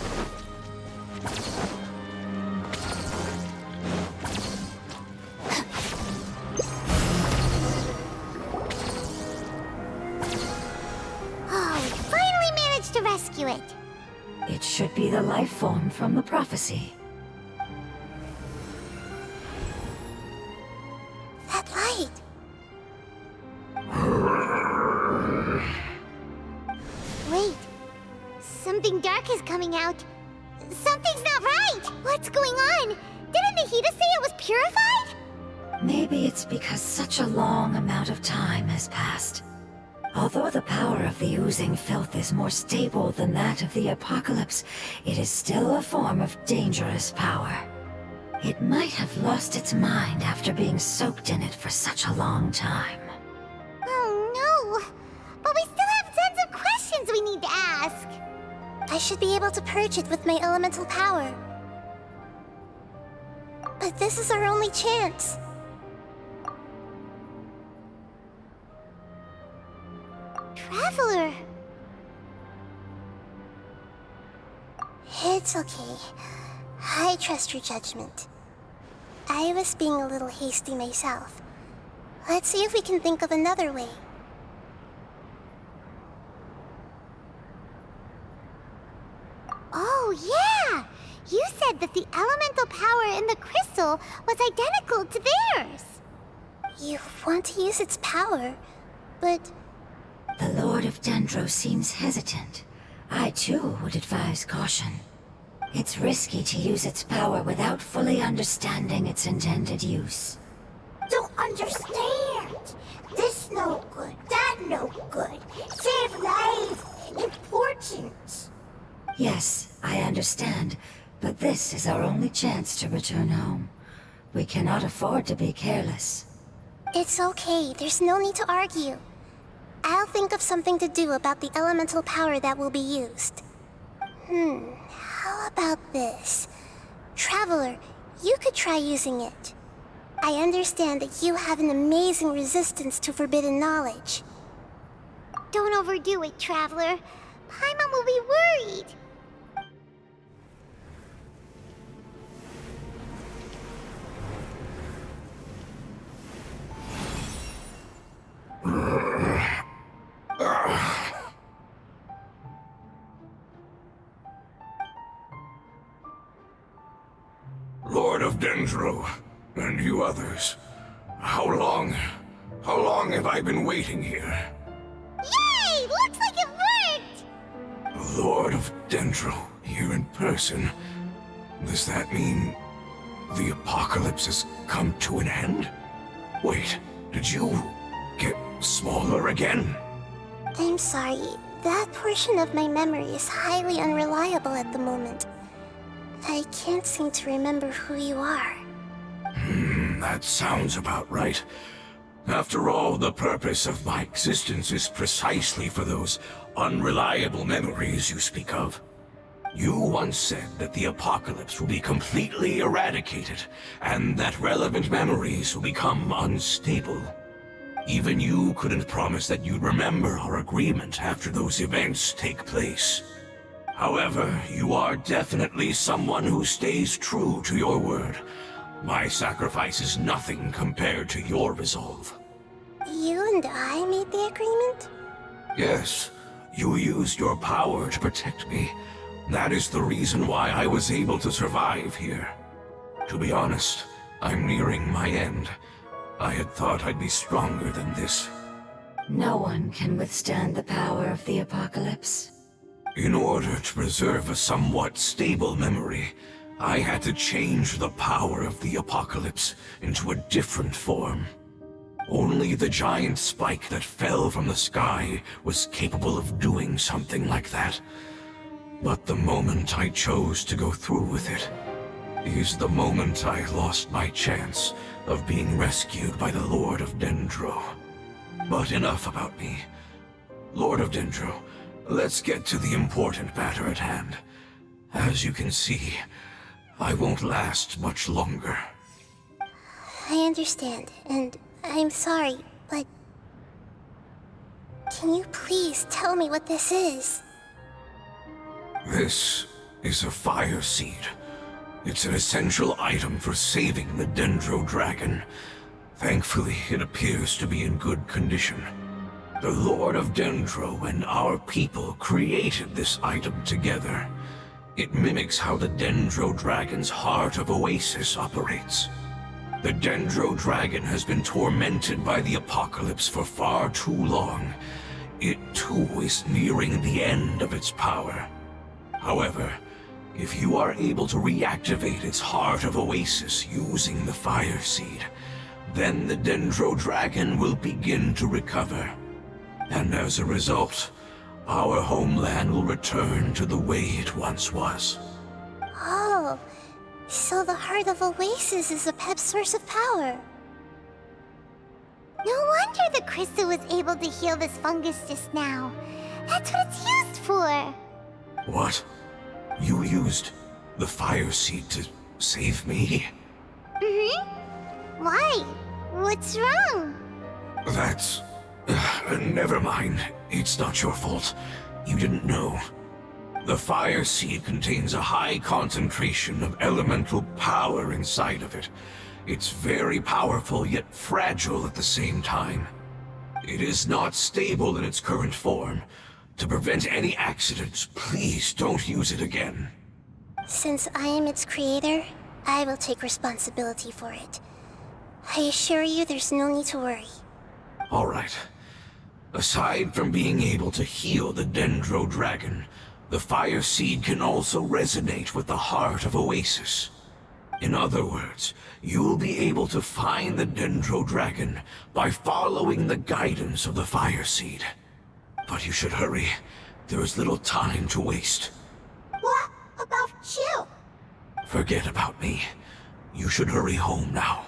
Oh, we finally managed to rescue it. It should be the life form from the prophecy. That light! Wait, something dark is coming out. Something's not right. What's going on? Didn't Nahida say it was purified? Maybe it's because such a long amount of time has passed. Although the power of the oozing filth is more stable than that of the apocalypse, it is still a form of dangerous power. It might have lost its mind after being soaked in it for such a long time. Oh no! But we still have tons of questions we need to ask. I should be able to purge it with my elemental power. But this is our only chance. Traveler! It's okay. I trust your judgment. I was being a little hasty myself. Let's see if we can think of another way. Oh yeah! You said that the elemental power in the crystal was identical to theirs. You want to use its power, but The Lord of Dendro seems hesitant. I too would advise caution. It's risky to use its power without fully understanding its intended use. Don't understand. This no good, that no good. Save lives. Important. Yes, I understand, but this is our only chance to return home. We cannot afford to be careless. it's okay. There's no need to argue. I'll think of something to do about the elemental power that will be used. How about this? Traveler, you could try using it. I understand that you have an amazing resistance to forbidden knowledge. Don't overdo it, Traveler. Paimon will be worried. Lord of Dendro, and you others. How long have I been waiting here? Yay! Looks like it worked! Lord of Dendro, here in person. Does that mean the apocalypse has come to an end? Wait, did you get smaller again? I'm sorry. That portion of my memory is highly unreliable at the moment. I can't seem to remember who you are. That sounds about right. After all, the purpose of my existence is precisely for those unreliable memories you speak of. You once said that the apocalypse will be completely eradicated, and that relevant memories will become unstable. Even you couldn't promise that you'd remember our agreement after those events take place. However, you are definitely someone who stays true to your word. My sacrifice is nothing compared to your resolve. You and I made the agreement? Yes, you used your power to protect me. That is the reason why I was able to survive here. To be honest, I'm nearing my end. I had thought I'd be stronger than this. No one can withstand the power of the apocalypse. In order to preserve a somewhat stable memory, I had to change the power of the apocalypse into a different form. Only the giant spike that fell from the sky was capable of doing something like that. But the moment I chose to go through with it is the moment I lost my chance of being rescued by the Lord of Dendro. But enough about me. Lord of Dendro, let's get to the important matter at hand. As you can see, I won't last much longer. I understand, and I'm sorry, but... Can you please tell me what this is? This is a fire seed. It's an essential item for saving the Dendro Dragon. Thankfully, it appears to be in good condition. The Lord of Dendro and our people created this item together. It mimics how the Dendro Dragon's Heart of Oasis operates. The Dendro Dragon has been tormented by the apocalypse for far too long. It too is nearing the end of its power. However, if you are able to reactivate its Heart of Oasis using the Fire Seed, then the Dendro Dragon will begin to recover. And as a result, our homeland will return to the way it once was. Oh, so the Heart of Oasis is a pep source of power. No wonder the crystal was able to heal this fungus just now. That's what it's used for. What? You used the Fire Seed to save me? Mm-hmm. Why? What's wrong? That's... never mind. It's not your fault. You didn't know. The Fire Seed contains a high concentration of elemental power inside of it. It's very powerful, yet fragile at the same time. It is not stable in its current form. To prevent any accidents, please don't use it again. Since I am its creator, I will take responsibility for it. I assure you there's no need to worry. All right. Aside from being able to heal the Dendro Dragon, the Fire Seed can also resonate with the Heart of Oasis. In other words, you'll be able to find the Dendro Dragon by following the guidance of the Fire Seed. But you should hurry. There is little time to waste. What about you? Forget about me. You should hurry home now.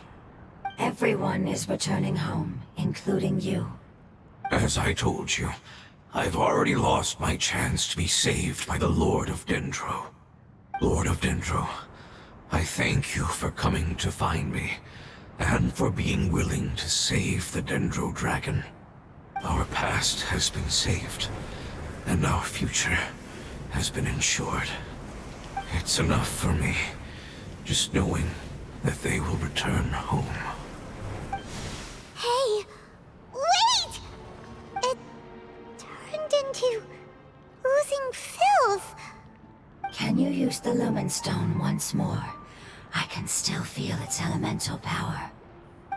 Everyone is returning home, including you. As I told you, I've already lost my chance to be saved by the Lord of Dendro. Lord of Dendro, I thank you for coming to find me, and for being willing to save the Dendro Dragon. Our past has been saved, and our future has been ensured. It's enough for me, just knowing that they will return home. Hey, wait! It turned into oozing filth. Can you use the Lumen Stone once more? I can still feel its elemental power.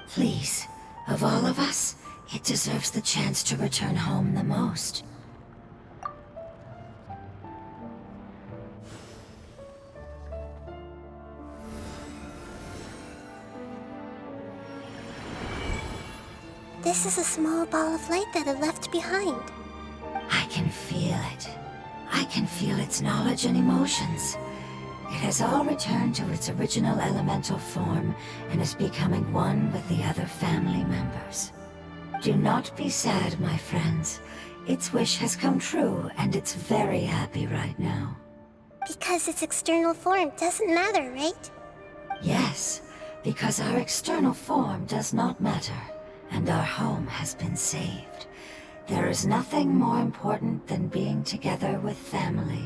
Please, of all of us, it deserves the chance to return home the most. This is a small ball of light that I left behind. I can feel I can feel its knowledge and emotions. It has all returned to its original elemental form and is becoming one with the other family members. Do not be sad, my friends. Its wish has come true, and it's very happy right now. Because its external form doesn't matter, right? Yes, because our external form does not matter, and our home has been saved. There is nothing more important than being together with family.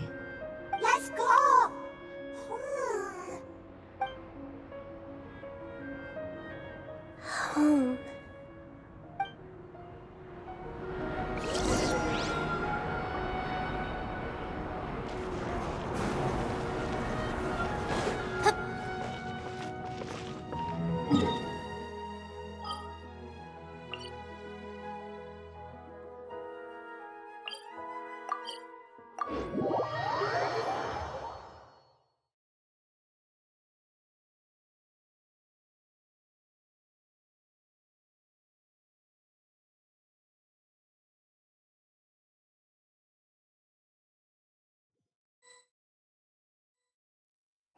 Let's go! Home.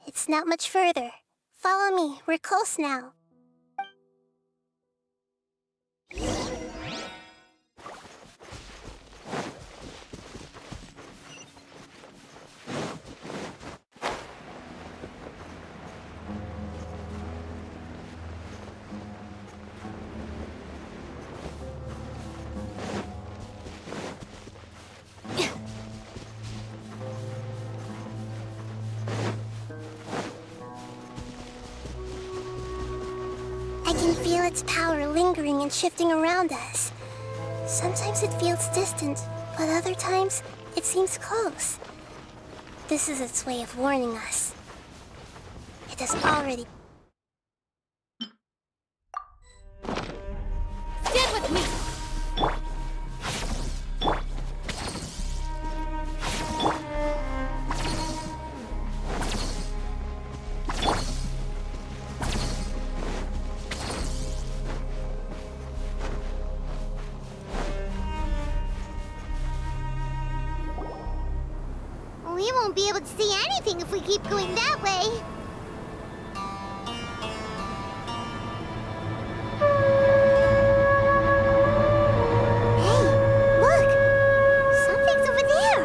It's not much further. Follow me, we're close now. I can feel its power lingering and shifting around us. Sometimes it feels distant, but other times it seems close. This is its way of warning us. It has already... Stand with me! We won't be able to see anything if we keep going that way. Hey, look! Something's over there!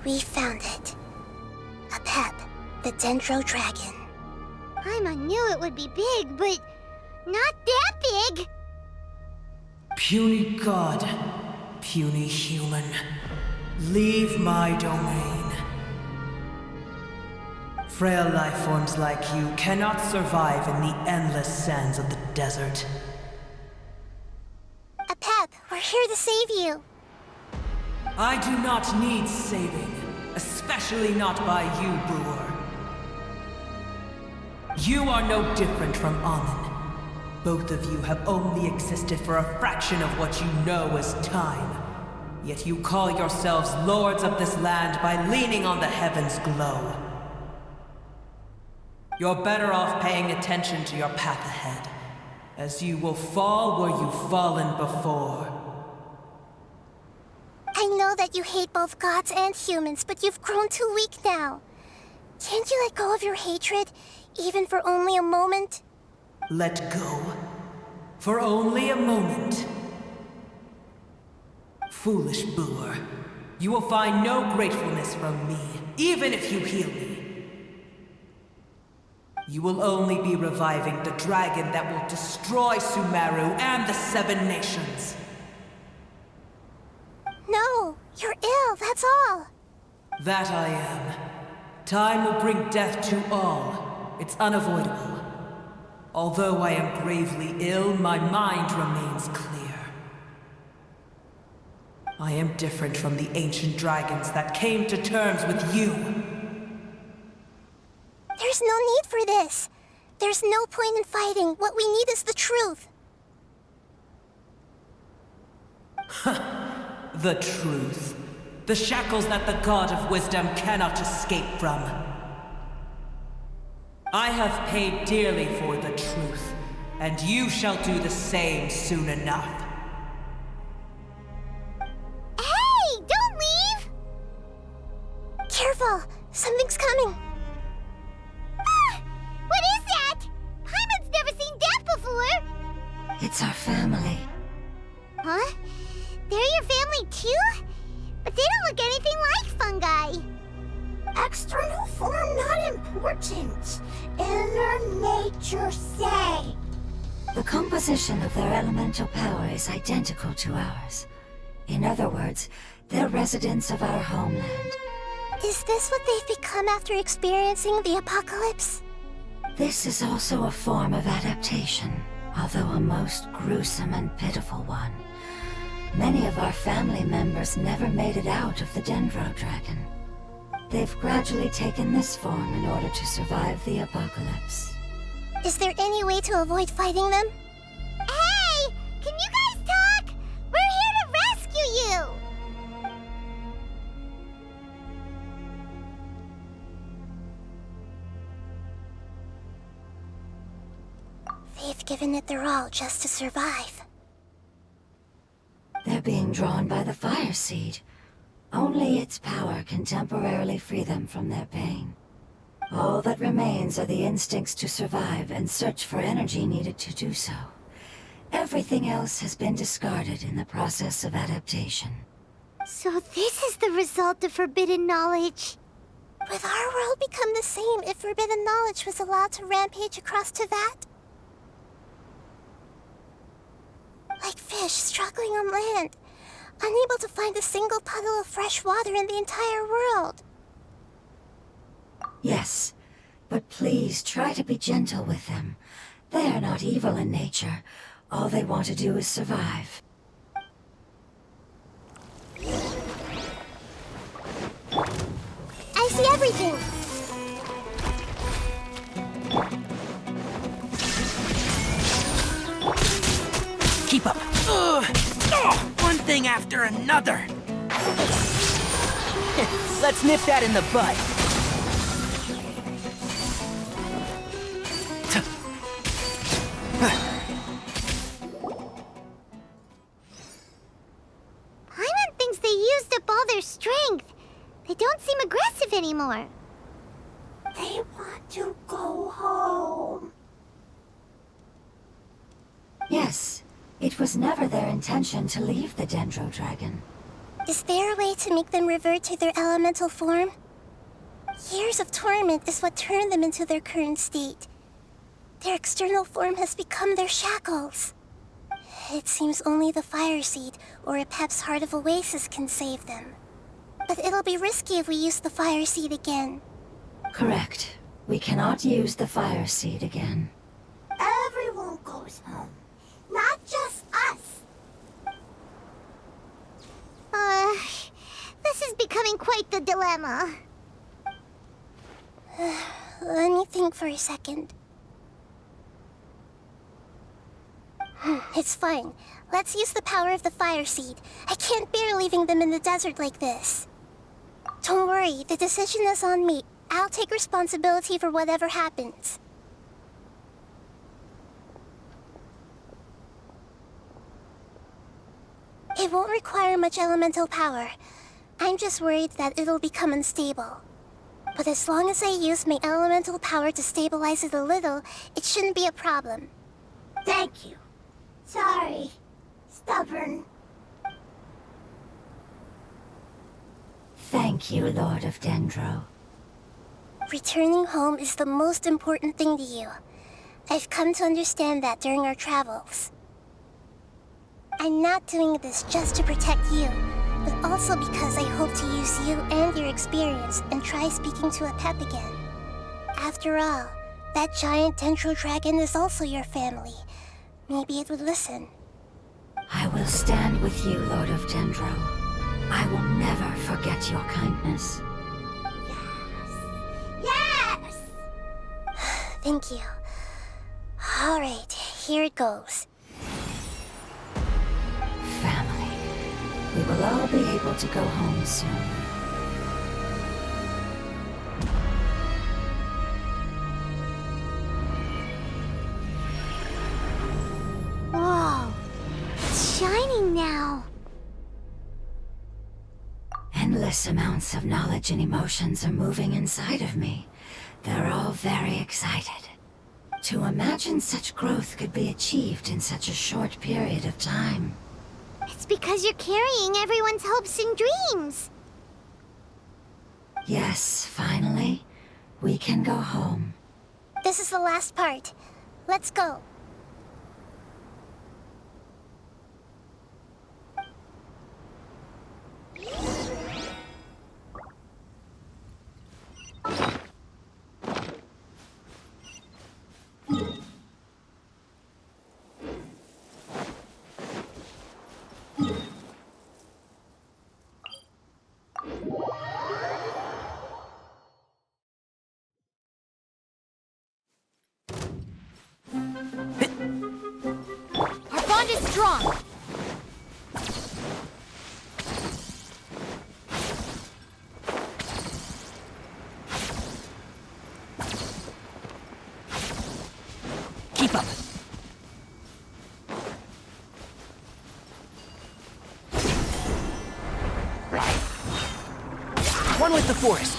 We found it. A pep. The Dendro Dragon. Paimon knew it would be big, but not that big. Puny god, puny human, leave my domain. Frail life forms like you cannot survive in the endless sands of the desert. A pep, we're here to save you. I do not need saving, especially not by you, Brewer. You are no different from Amun. Both of you have only existed for a fraction of what you know as time. Yet you call yourselves lords of this land by leaning on the heavens' glow. You're better off paying attention to your path ahead, as you will fall where you've fallen before. I know that you hate both gods and humans, but you've grown too weak now. Can't you let go of your hatred, even for only a moment? Let go? For only a moment? Foolish Brewer. You will find no gratefulness from me, even if you heal me. You will only be reviving the dragon that will destroy Sumeru and the Seven Nations. No, you're ill, that's all. That I am. Time will bring death to all. It's unavoidable. Although I am gravely ill, my mind remains clear. I am different from the ancient dragons that came to terms with you. There's no need for this. There's no point in fighting. What we need is the truth. The truth. The shackles that the God of Wisdom cannot escape from. I have paid dearly for the truth, and you shall do the same soon enough. Hey, don't leave! Careful! Something's coming! Ah, what is that? Paimon's never seen that before! It's our family. Huh? They're your family too? But they don't look anything like fungi. External form not important. Inner nature say. The composition of their elemental power is identical to ours. In other words, they're residents of our homeland. Is this what they've become after experiencing the apocalypse? This is also a form of adaptation, although a most gruesome and pitiful one. Many of our family members never made it out of the Dendro Dragon. They've gradually taken this form in order to survive the apocalypse. Is there any way to avoid fighting them? Hey! Can you guys talk? We're here to rescue you! They've given it their all just to survive. They're being drawn by the fire seed. Only its power can temporarily free them from their pain. All that remains are the instincts to survive and search for energy needed to do so. Everything else has been discarded in the process of adaptation. So this is the result of forbidden knowledge. Would our world become the same if forbidden knowledge was allowed to rampage across Teyvat? Like fish struggling on land, unable to find a single puddle of fresh water in the entire world. Yes, but please try to be gentle with them. They are not evil in nature. All they want to do is survive. I see everything! Keep up. Ugh. Oh, one thing after another. Let's nip that in the bud. Paimon thinks they used up all their strength. They don't seem aggressive anymore. They want to go home. Yes, it was never their intention to leave the Dendro Dragon. Is there a way to make them revert to their elemental form? Years of torment is what turned them into their current state. Their external form has become their shackles. It seems only the fire seed or a Pep's Heart of Oasis can save them. But it'll be risky if we use the fire seed again. Correct. We cannot use the fire seed again. Everyone goes home. Not just us. This is becoming quite the dilemma. Let me think for a second. It's fine. Let's use the power of the fire seed. I can't bear leaving them in the desert like this. Don't worry, the decision is on me. I'll take responsibility for whatever happens. It won't require much elemental power. I'm just worried that it'll become unstable. But as long as I use my elemental power to stabilize it a little, it shouldn't be a problem. Thank you. Sorry. Stubborn. Thank you, Lord of Dendro. Returning home is the most important thing to you. I've come to understand that during our travels. I'm not doing this just to protect you, but also because I hope to use you and your experience and try speaking to a Pep again. After all, that giant Dendro Dragon is also your family. Maybe it would listen. I will stand with you, Lord of Dendro. I will never forget your kindness. Yes! Thank you. All right, here it goes. Family. We will all be able to go home soon. Whoa, it's shining now. Endless amounts of knowledge and emotions are moving inside of me. They're all very excited. To imagine such growth could be achieved in such a short period of time. It's because you're carrying everyone's hopes and dreams. Yes, finally, we can go home. This is the last part. Let's go. Our bond is strong. Keep up. One with the forest.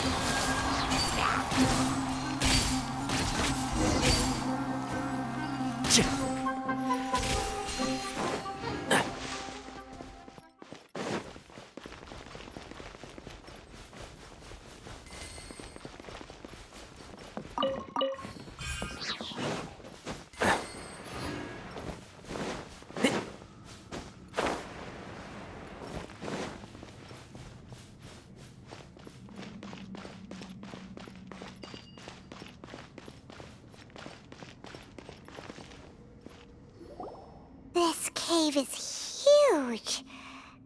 This cave is huge.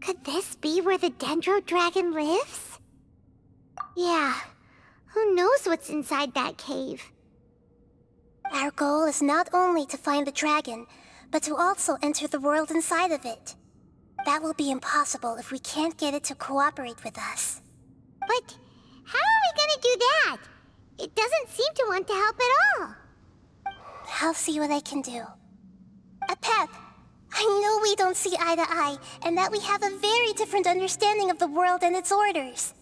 Could this be where the Dendro Dragon lives? Yeah, who knows what's inside that cave? Our goal is not only to find the dragon, but to also enter the world inside of it. That will be impossible if we can't get it to cooperate with us. But how are we gonna do that? It doesn't seem to want to help at all. I'll see what I can do. Pep, I know we don't see eye to eye, and that we have a very different understanding of the world and its orders.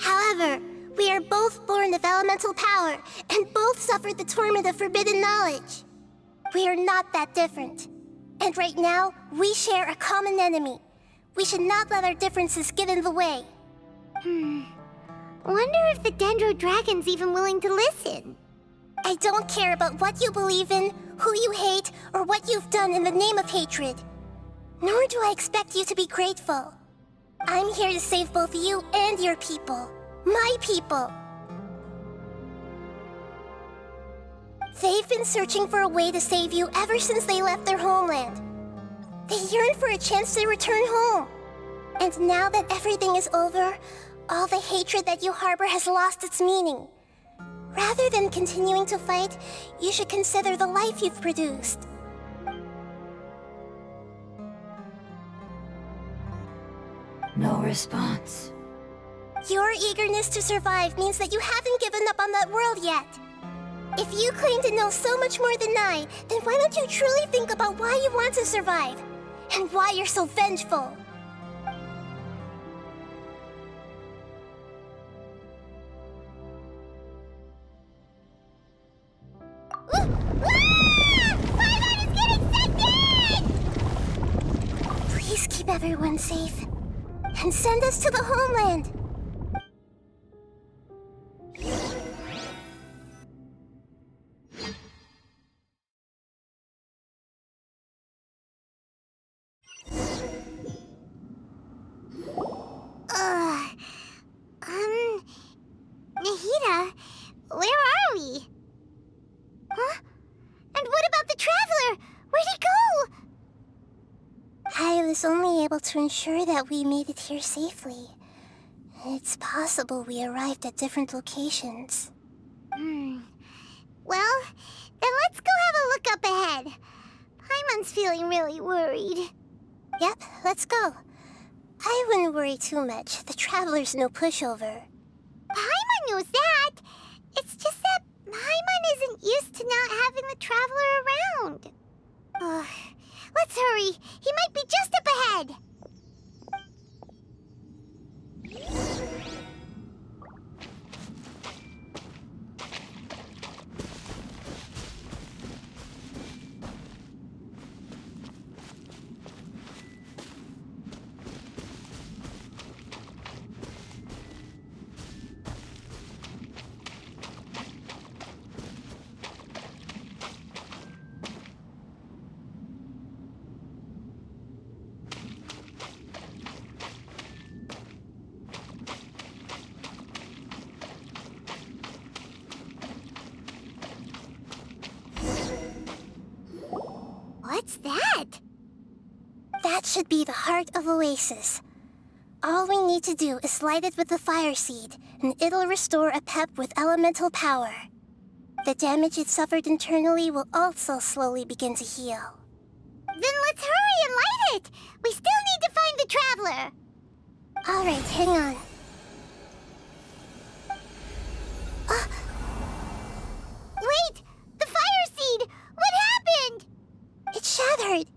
However, we are both born of elemental power, and both suffered the torment of forbidden knowledge. We are not that different. And right now, we share a common enemy. We should not let our differences get in the way. Wonder if the Dendro Dragon's even willing to listen. I don't care about what you believe in, who you hate, or what you've done in the name of hatred. Nor do I expect you to be grateful. I'm here to save both you and your people. My people. They've been searching for a way to save you ever since they left their homeland. They yearn for a chance to return home. And now that everything is over, all the hatred that you harbor has lost its meaning. Rather than continuing to fight, you should consider the life you've produced. No response. Your eagerness to survive means that you haven't given up on that world yet. If you claim to know so much more than I, then why don't you truly think about why you want to survive? And why you're so vengeful? Paimon is getting sucked in! Please keep everyone safe. And send us to the homeland. Nahida, where are we? Huh? And what about the Traveler? Where'd he go? I was only able to ensure that we made it here safely. It's possible we arrived at different locations. Well, then let's go have a look up ahead. Paimon's feeling really worried. Yep, let's go. I wouldn't worry too much. The Traveler's no pushover. Paimon knows that. It's just that Paimon isn't used to not having the Traveler around. Ugh. Let's hurry. He might be just up ahead. What's that? That should be the heart of Oasis. All we need to do is light it with the fire seed, and it'll restore a pep with elemental power. The damage it suffered internally will also slowly begin to heal. Then let's hurry and light it! We still need to find the Traveler! Alright, hang on. Wait! The fire seed! What happened? It shattered!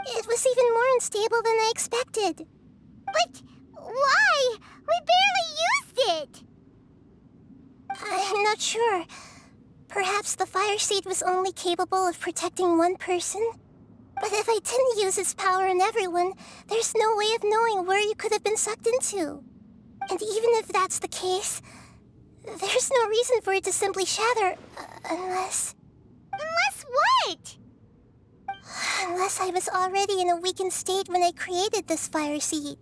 It was even more unstable than I expected. But why? We barely used it! I'm not sure. Perhaps the fire seed was only capable of protecting one person? But if I didn't use its power on everyone, there's no way of knowing where you could have been sucked into. And even if that's the case, there's no reason for it to simply shatter, unless... Unless what? Unless I was already in a weakened state when I created this fire seed.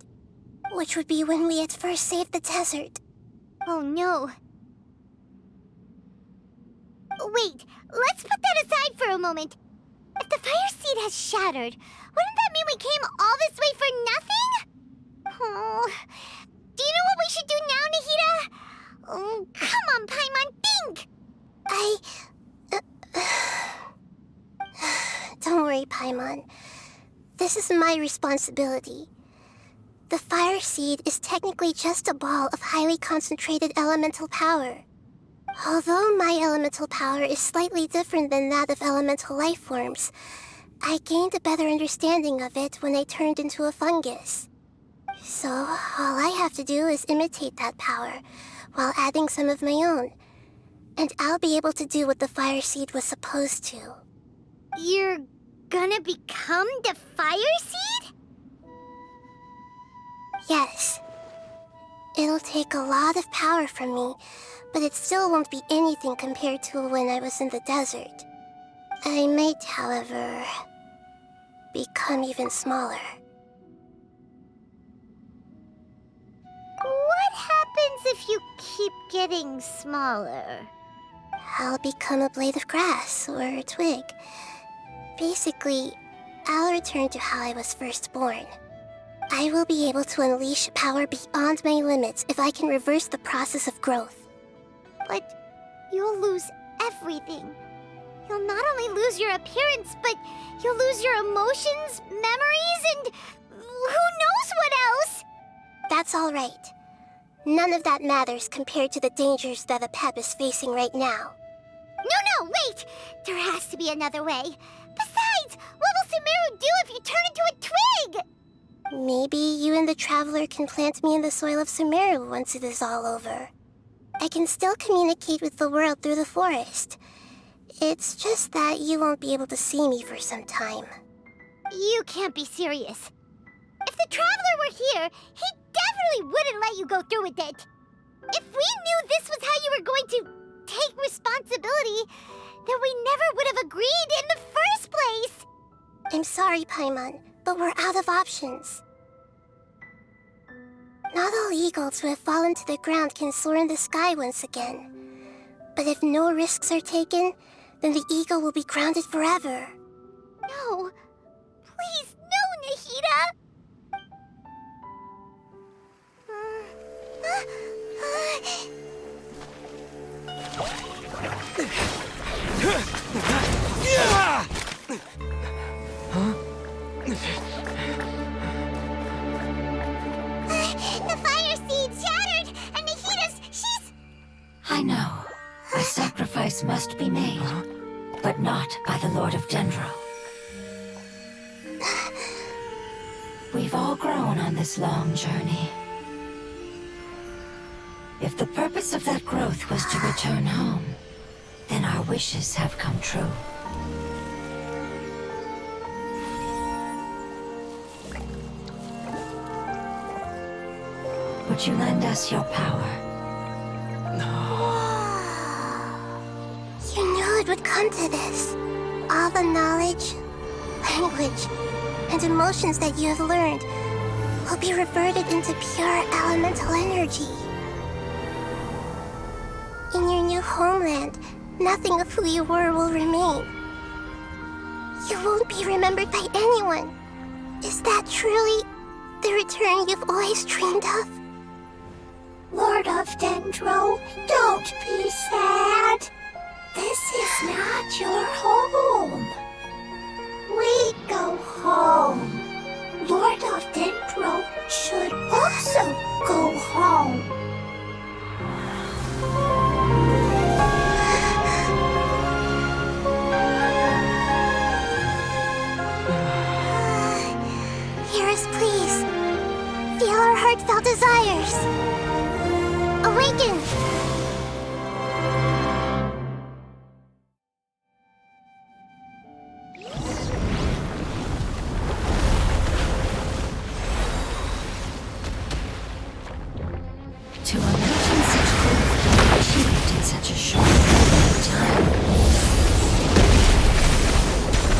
Which would be when we had first saved the desert. Oh no. Wait, let's put that aside for a moment. If the fire seed has shattered, wouldn't that mean we came all this way for nothing? Oh, do you know what we should do now, Nahida? Oh, come on, Paimon, think! Don't worry, Paimon. This is my responsibility. The fire seed is technically just a ball of highly concentrated elemental power. Although my elemental power is slightly different than that of elemental life forms, I gained a better understanding of it when I turned into a fungus. So, all I have to do is imitate that power, while adding some of my own. And I'll be able to do what the fire seed was supposed to. You're gonna become the fire seed? Yes. It'll take a lot of power from me, but it still won't be anything compared to when I was in the desert. I might, however, become even smaller. What happens if you keep getting smaller? I'll become a blade of grass or a twig. Basically, I'll return to how I was first born. I will be able to unleash power beyond my limits if I can reverse the process of growth. But you'll lose everything. You'll not only lose your appearance, but you'll lose your emotions, memories, and who knows what else? That's all right. None of that matters compared to the dangers that the Pep is facing right now. No, wait! There has to be another way. Besides, what will Sumeru do if you turn into a twig? Maybe you and the Traveler can plant me in the soil of Sumeru once it is all over. I can still communicate with the world through the forest. It's just that you won't be able to see me for some time. You can't be serious. If the Traveler were here, he definitely wouldn't let you go through with it. If we knew this was how you were going to take responsibility, then we never would have agreed in the first place. I'm sorry, Paimon, but we're out of options. Not all eagles who have fallen to the ground can soar in the sky once again. But if no risks are taken, then the eagle will be grounded forever. No. Please, no, Nahida! A sacrifice must be made, but not by the Lord of Dendro. We've all grown on this long journey. If the purpose of that growth was to return home, then our wishes have come true. Would you lend us your power? You knew it would come to this. All the knowledge, language, and emotions that you have learned will be reverted into pure elemental energy. In your new homeland, nothing of who you were will remain. You won't be remembered by anyone. Is that truly the return you've always dreamed of? Lord of Dendro, don't be sad. This is not your home. We go home. Lord of Dendro should also go home. Hear us, please. Feel our heartfelt desires. Awaken! To imagine such growth being achieved in such a short period of time.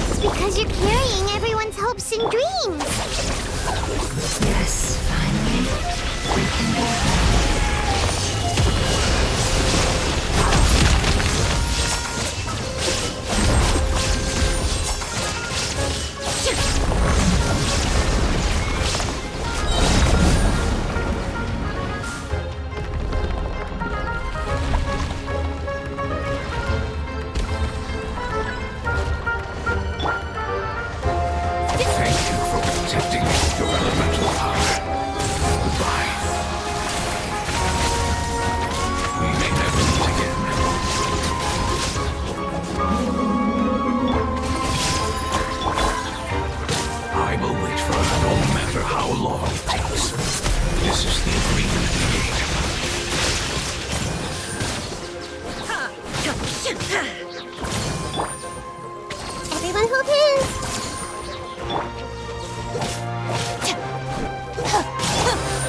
It's because you're carrying everyone's hopes and dreams. Yes, finally, we can go home. Thank you for protecting your elemental power. Goodbye. We may never meet again. I will wait for her no matter how long it takes. This is the agreement we made. Everyone hold hands.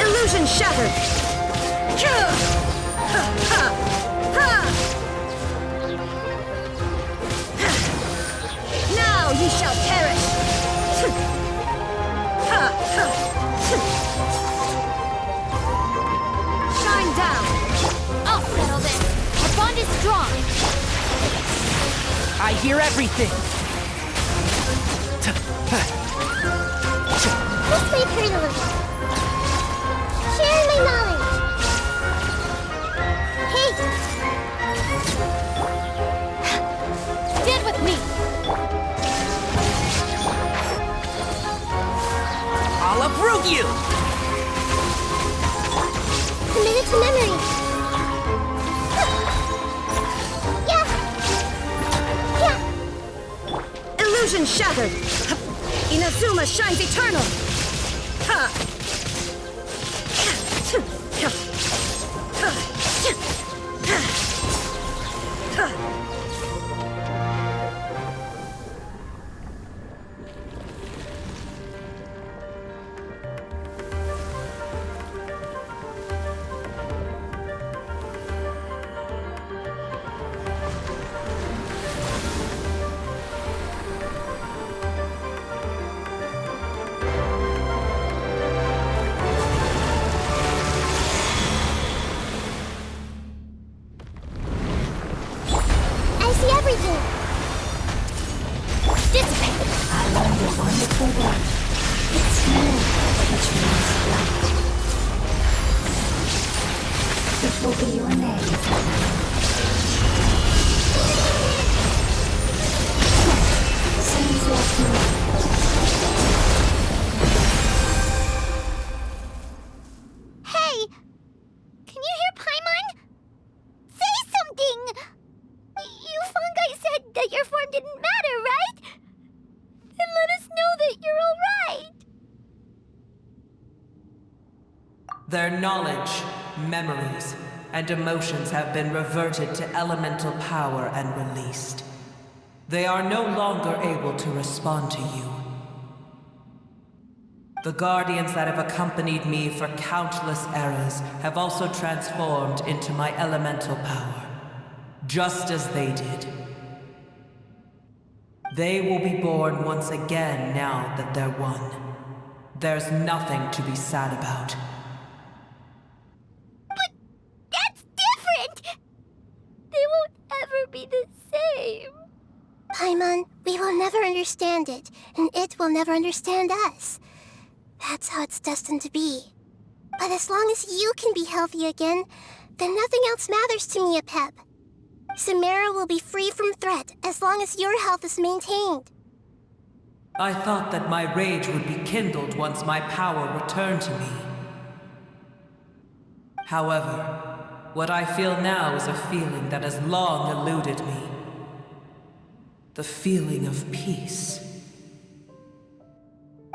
Illusion shattered! Now ye shall perish! Shine down! I'll settle this. Our bond is strong. I hear everything. This may hurt a little. Share my knowledge. Hey! Stand with me. I'll uproot you! Committed to memory. Yeah! Yeah! Illusion shattered! Inazuma shines eternal! I see everything. Dissipate. I learned a wonderful word. It's new, which means light. It will be your name. Seems like you. Hey! Can you hear Paimon? Say something! form didn't matter, right? Then let us know that you're alright. Their knowledge, memories, and emotions have been reverted to elemental power and released. They are no longer able to respond to you. The guardians that have accompanied me for countless eras have also transformed into my elemental power, just as they did. They will be born once again now that they're one. There's nothing to be sad about. But that's different! They won't ever be the same. Paimon, we will never understand it, and it will never understand us. That's how it's destined to be. But as long as you can be healthy again, then nothing else matters to me, Apep. Samara will be free from threat as long as your health is maintained. I thought that my rage would be kindled once my power returned to me. However, what I feel now is a feeling that has long eluded me. The feeling of peace.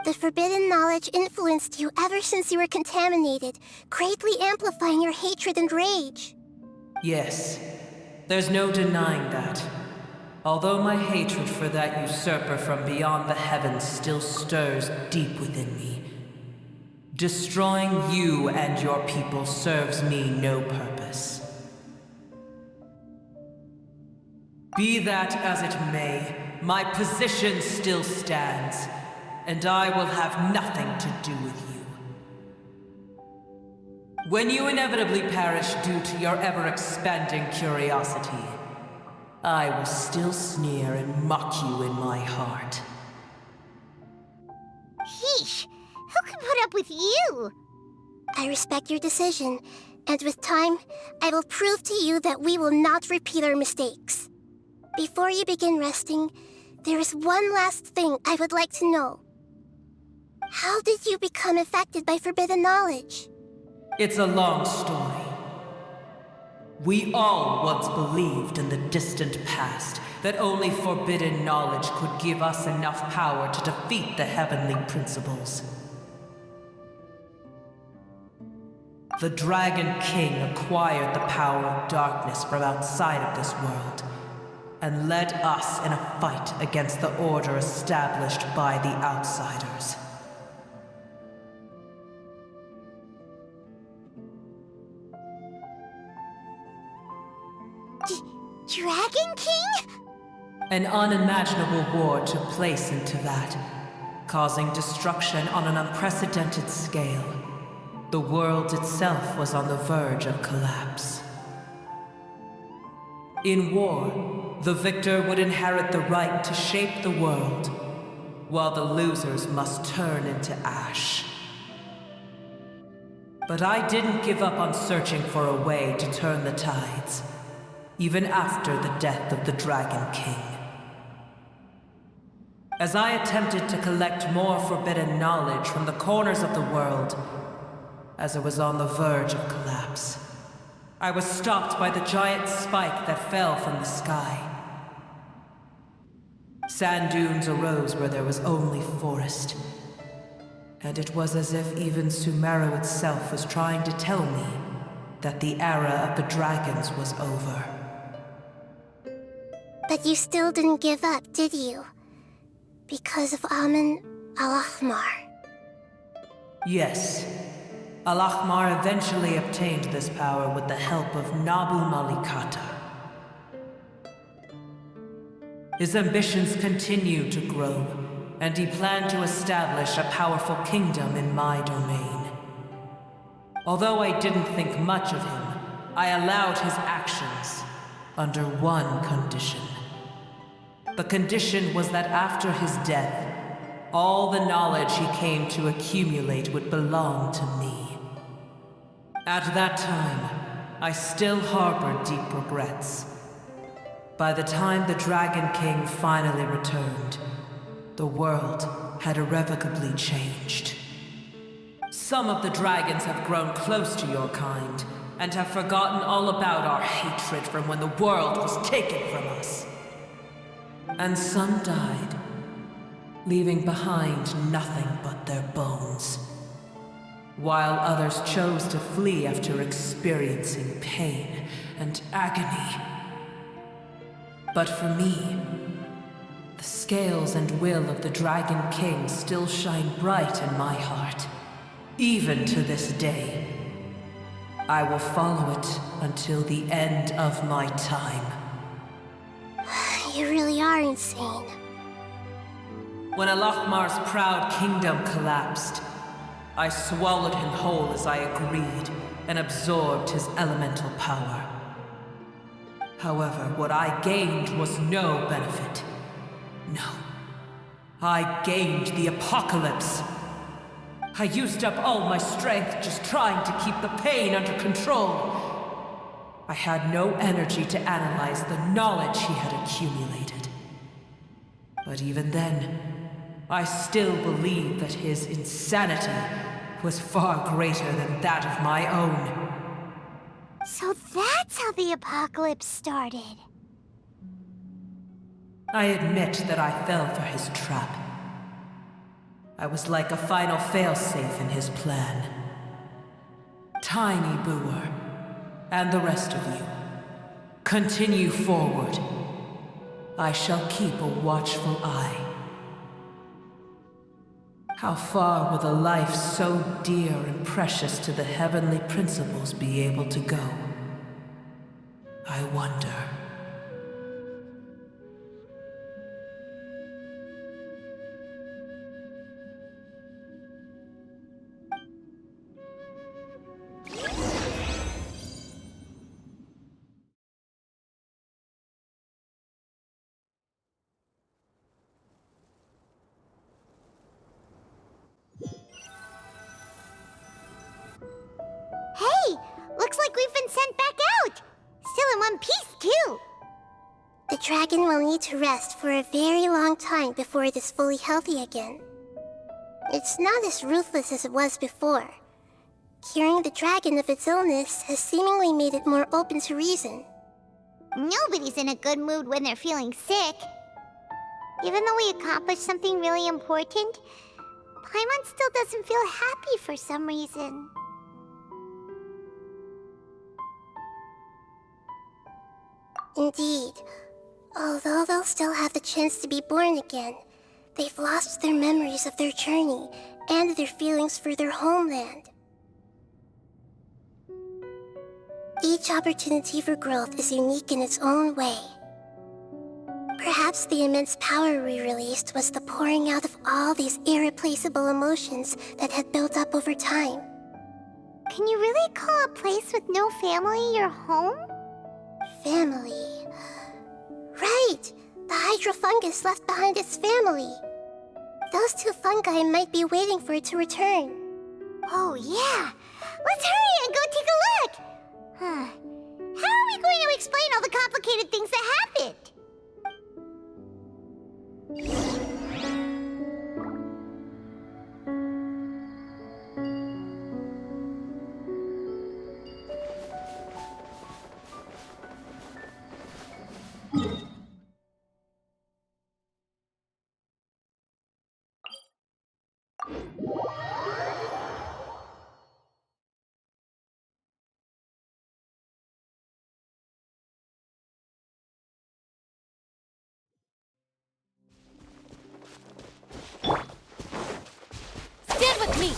The forbidden knowledge influenced you ever since you were contaminated, greatly amplifying your hatred and rage. Yes, there's no denying that. Although my hatred for that usurper from beyond the heavens still stirs deep within me, destroying you and your people serves me no purpose. Be that as it may, my position still stands, and I will have nothing to do with you. When you inevitably perish due to your ever-expanding curiosity, I will still sneer and mock you in my heart. Yeesh, who can put up with you? I respect your decision, and with time, I will prove to you that we will not repeat our mistakes. Before you begin resting, there is one last thing I would like to know. How did you become affected by forbidden knowledge? It's a long story. We all once believed in the distant past that only forbidden knowledge could give us enough power to defeat the heavenly principles. The Dragon King acquired the power of darkness from outside of this world, and led us in a fight against the order established by the outsiders. Dragon King? An unimaginable war took place into that, causing destruction on an unprecedented scale. The world itself was on the verge of collapse. In war, the victor would inherit the right to shape the world, while the losers must turn into ash. But I didn't give up on searching for a way to turn the tides, even after the death of the Dragon King. As I attempted to collect more forbidden knowledge from the corners of the world, as it was on the verge of collapse, I was stopped by the giant spike that fell from the sky. Sand dunes arose where there was only forest, and it was as if even Sumeru itself was trying to tell me that the era of the dragons was over. But you still didn't give up, did you? Because of Amun Al-Ahmar. Yes. Al-Ahmar eventually obtained this power with the help of Nabu Malikata. His ambitions continued to grow, and he planned to establish a powerful kingdom in my domain. Although I didn't think much of him, I allowed his actions under one condition. The condition was that after his death, all the knowledge he came to accumulate would belong to me. At that time, I still harbored deep regrets. By the time the Dragon King finally returned, the world had irrevocably changed. Some of the dragons have grown close to your kind, and have forgotten all about our hatred from when the world was taken from us. and some died, leaving behind nothing but their bones, while others chose to flee after experiencing pain and agony. But for me, the scales and will of the Dragon King still shine bright in my heart, even to this day. I will follow it until the end of my time. You really are insane. When Alachmar's proud kingdom collapsed, I swallowed him whole as I agreed and absorbed his elemental power. However, what I gained was no benefit. No. I gained the apocalypse. I used up all my strength just trying to keep the pain under control. I had no energy to analyze the knowledge he had accumulated. But even then, I still believed that his insanity was far greater than that of my own. So that's how the apocalypse started. I admit that I fell for his trap. I was like a final failsafe in his plan. Tiny Booer, and the rest of you, continue forward. I shall keep a watchful eye. How far will a life so dear and precious to the heavenly principles be able to go? I wonder. Hey! Looks like we've been sent back out! Still in one piece, too! The dragon will need to rest for a very long time before it is fully healthy again. It's not as ruthless as it was before. Curing the dragon of its illness has seemingly made it more open to reason. Nobody's in a good mood when they're feeling sick. Even though we accomplished something really important, Paimon still doesn't feel happy for some reason. Indeed. Although they'll still have the chance to be born again, they've lost their memories of their journey and their feelings for their homeland. Each opportunity for growth is unique in its own way. Perhaps the immense power we released was the pouring out of all these irreplaceable emotions that had built up over time. Can you really call a place with no family your home? Family. Right! The hydrofungus left behind its family. Those two fungi might be waiting for it to return. Oh, yeah! Let's hurry and go take a look! Huh. How are we going to explain all the complicated things that happened? Stand with me!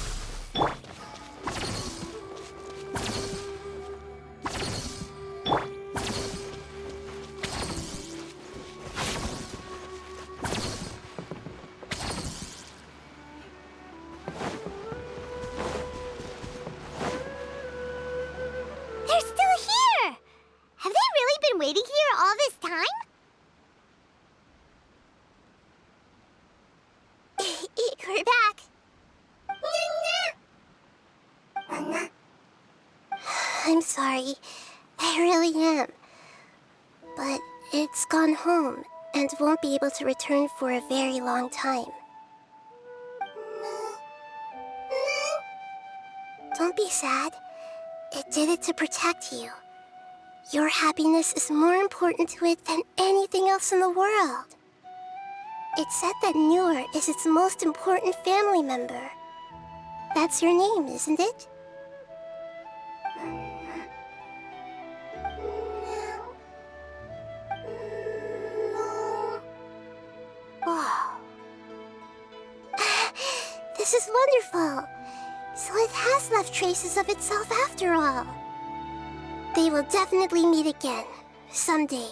They're still here! Have they really been waiting here all this time? We're back. I'm sorry. I really am. But it's gone home and won't be able to return for a very long time. Don't be sad. It did it to protect you. Your happiness is more important to it than anything else in the world. It said that Noor is its most important family member. That's your name, isn't it? Wow. This is wonderful. So it has left traces of itself after all. They will definitely meet again, someday.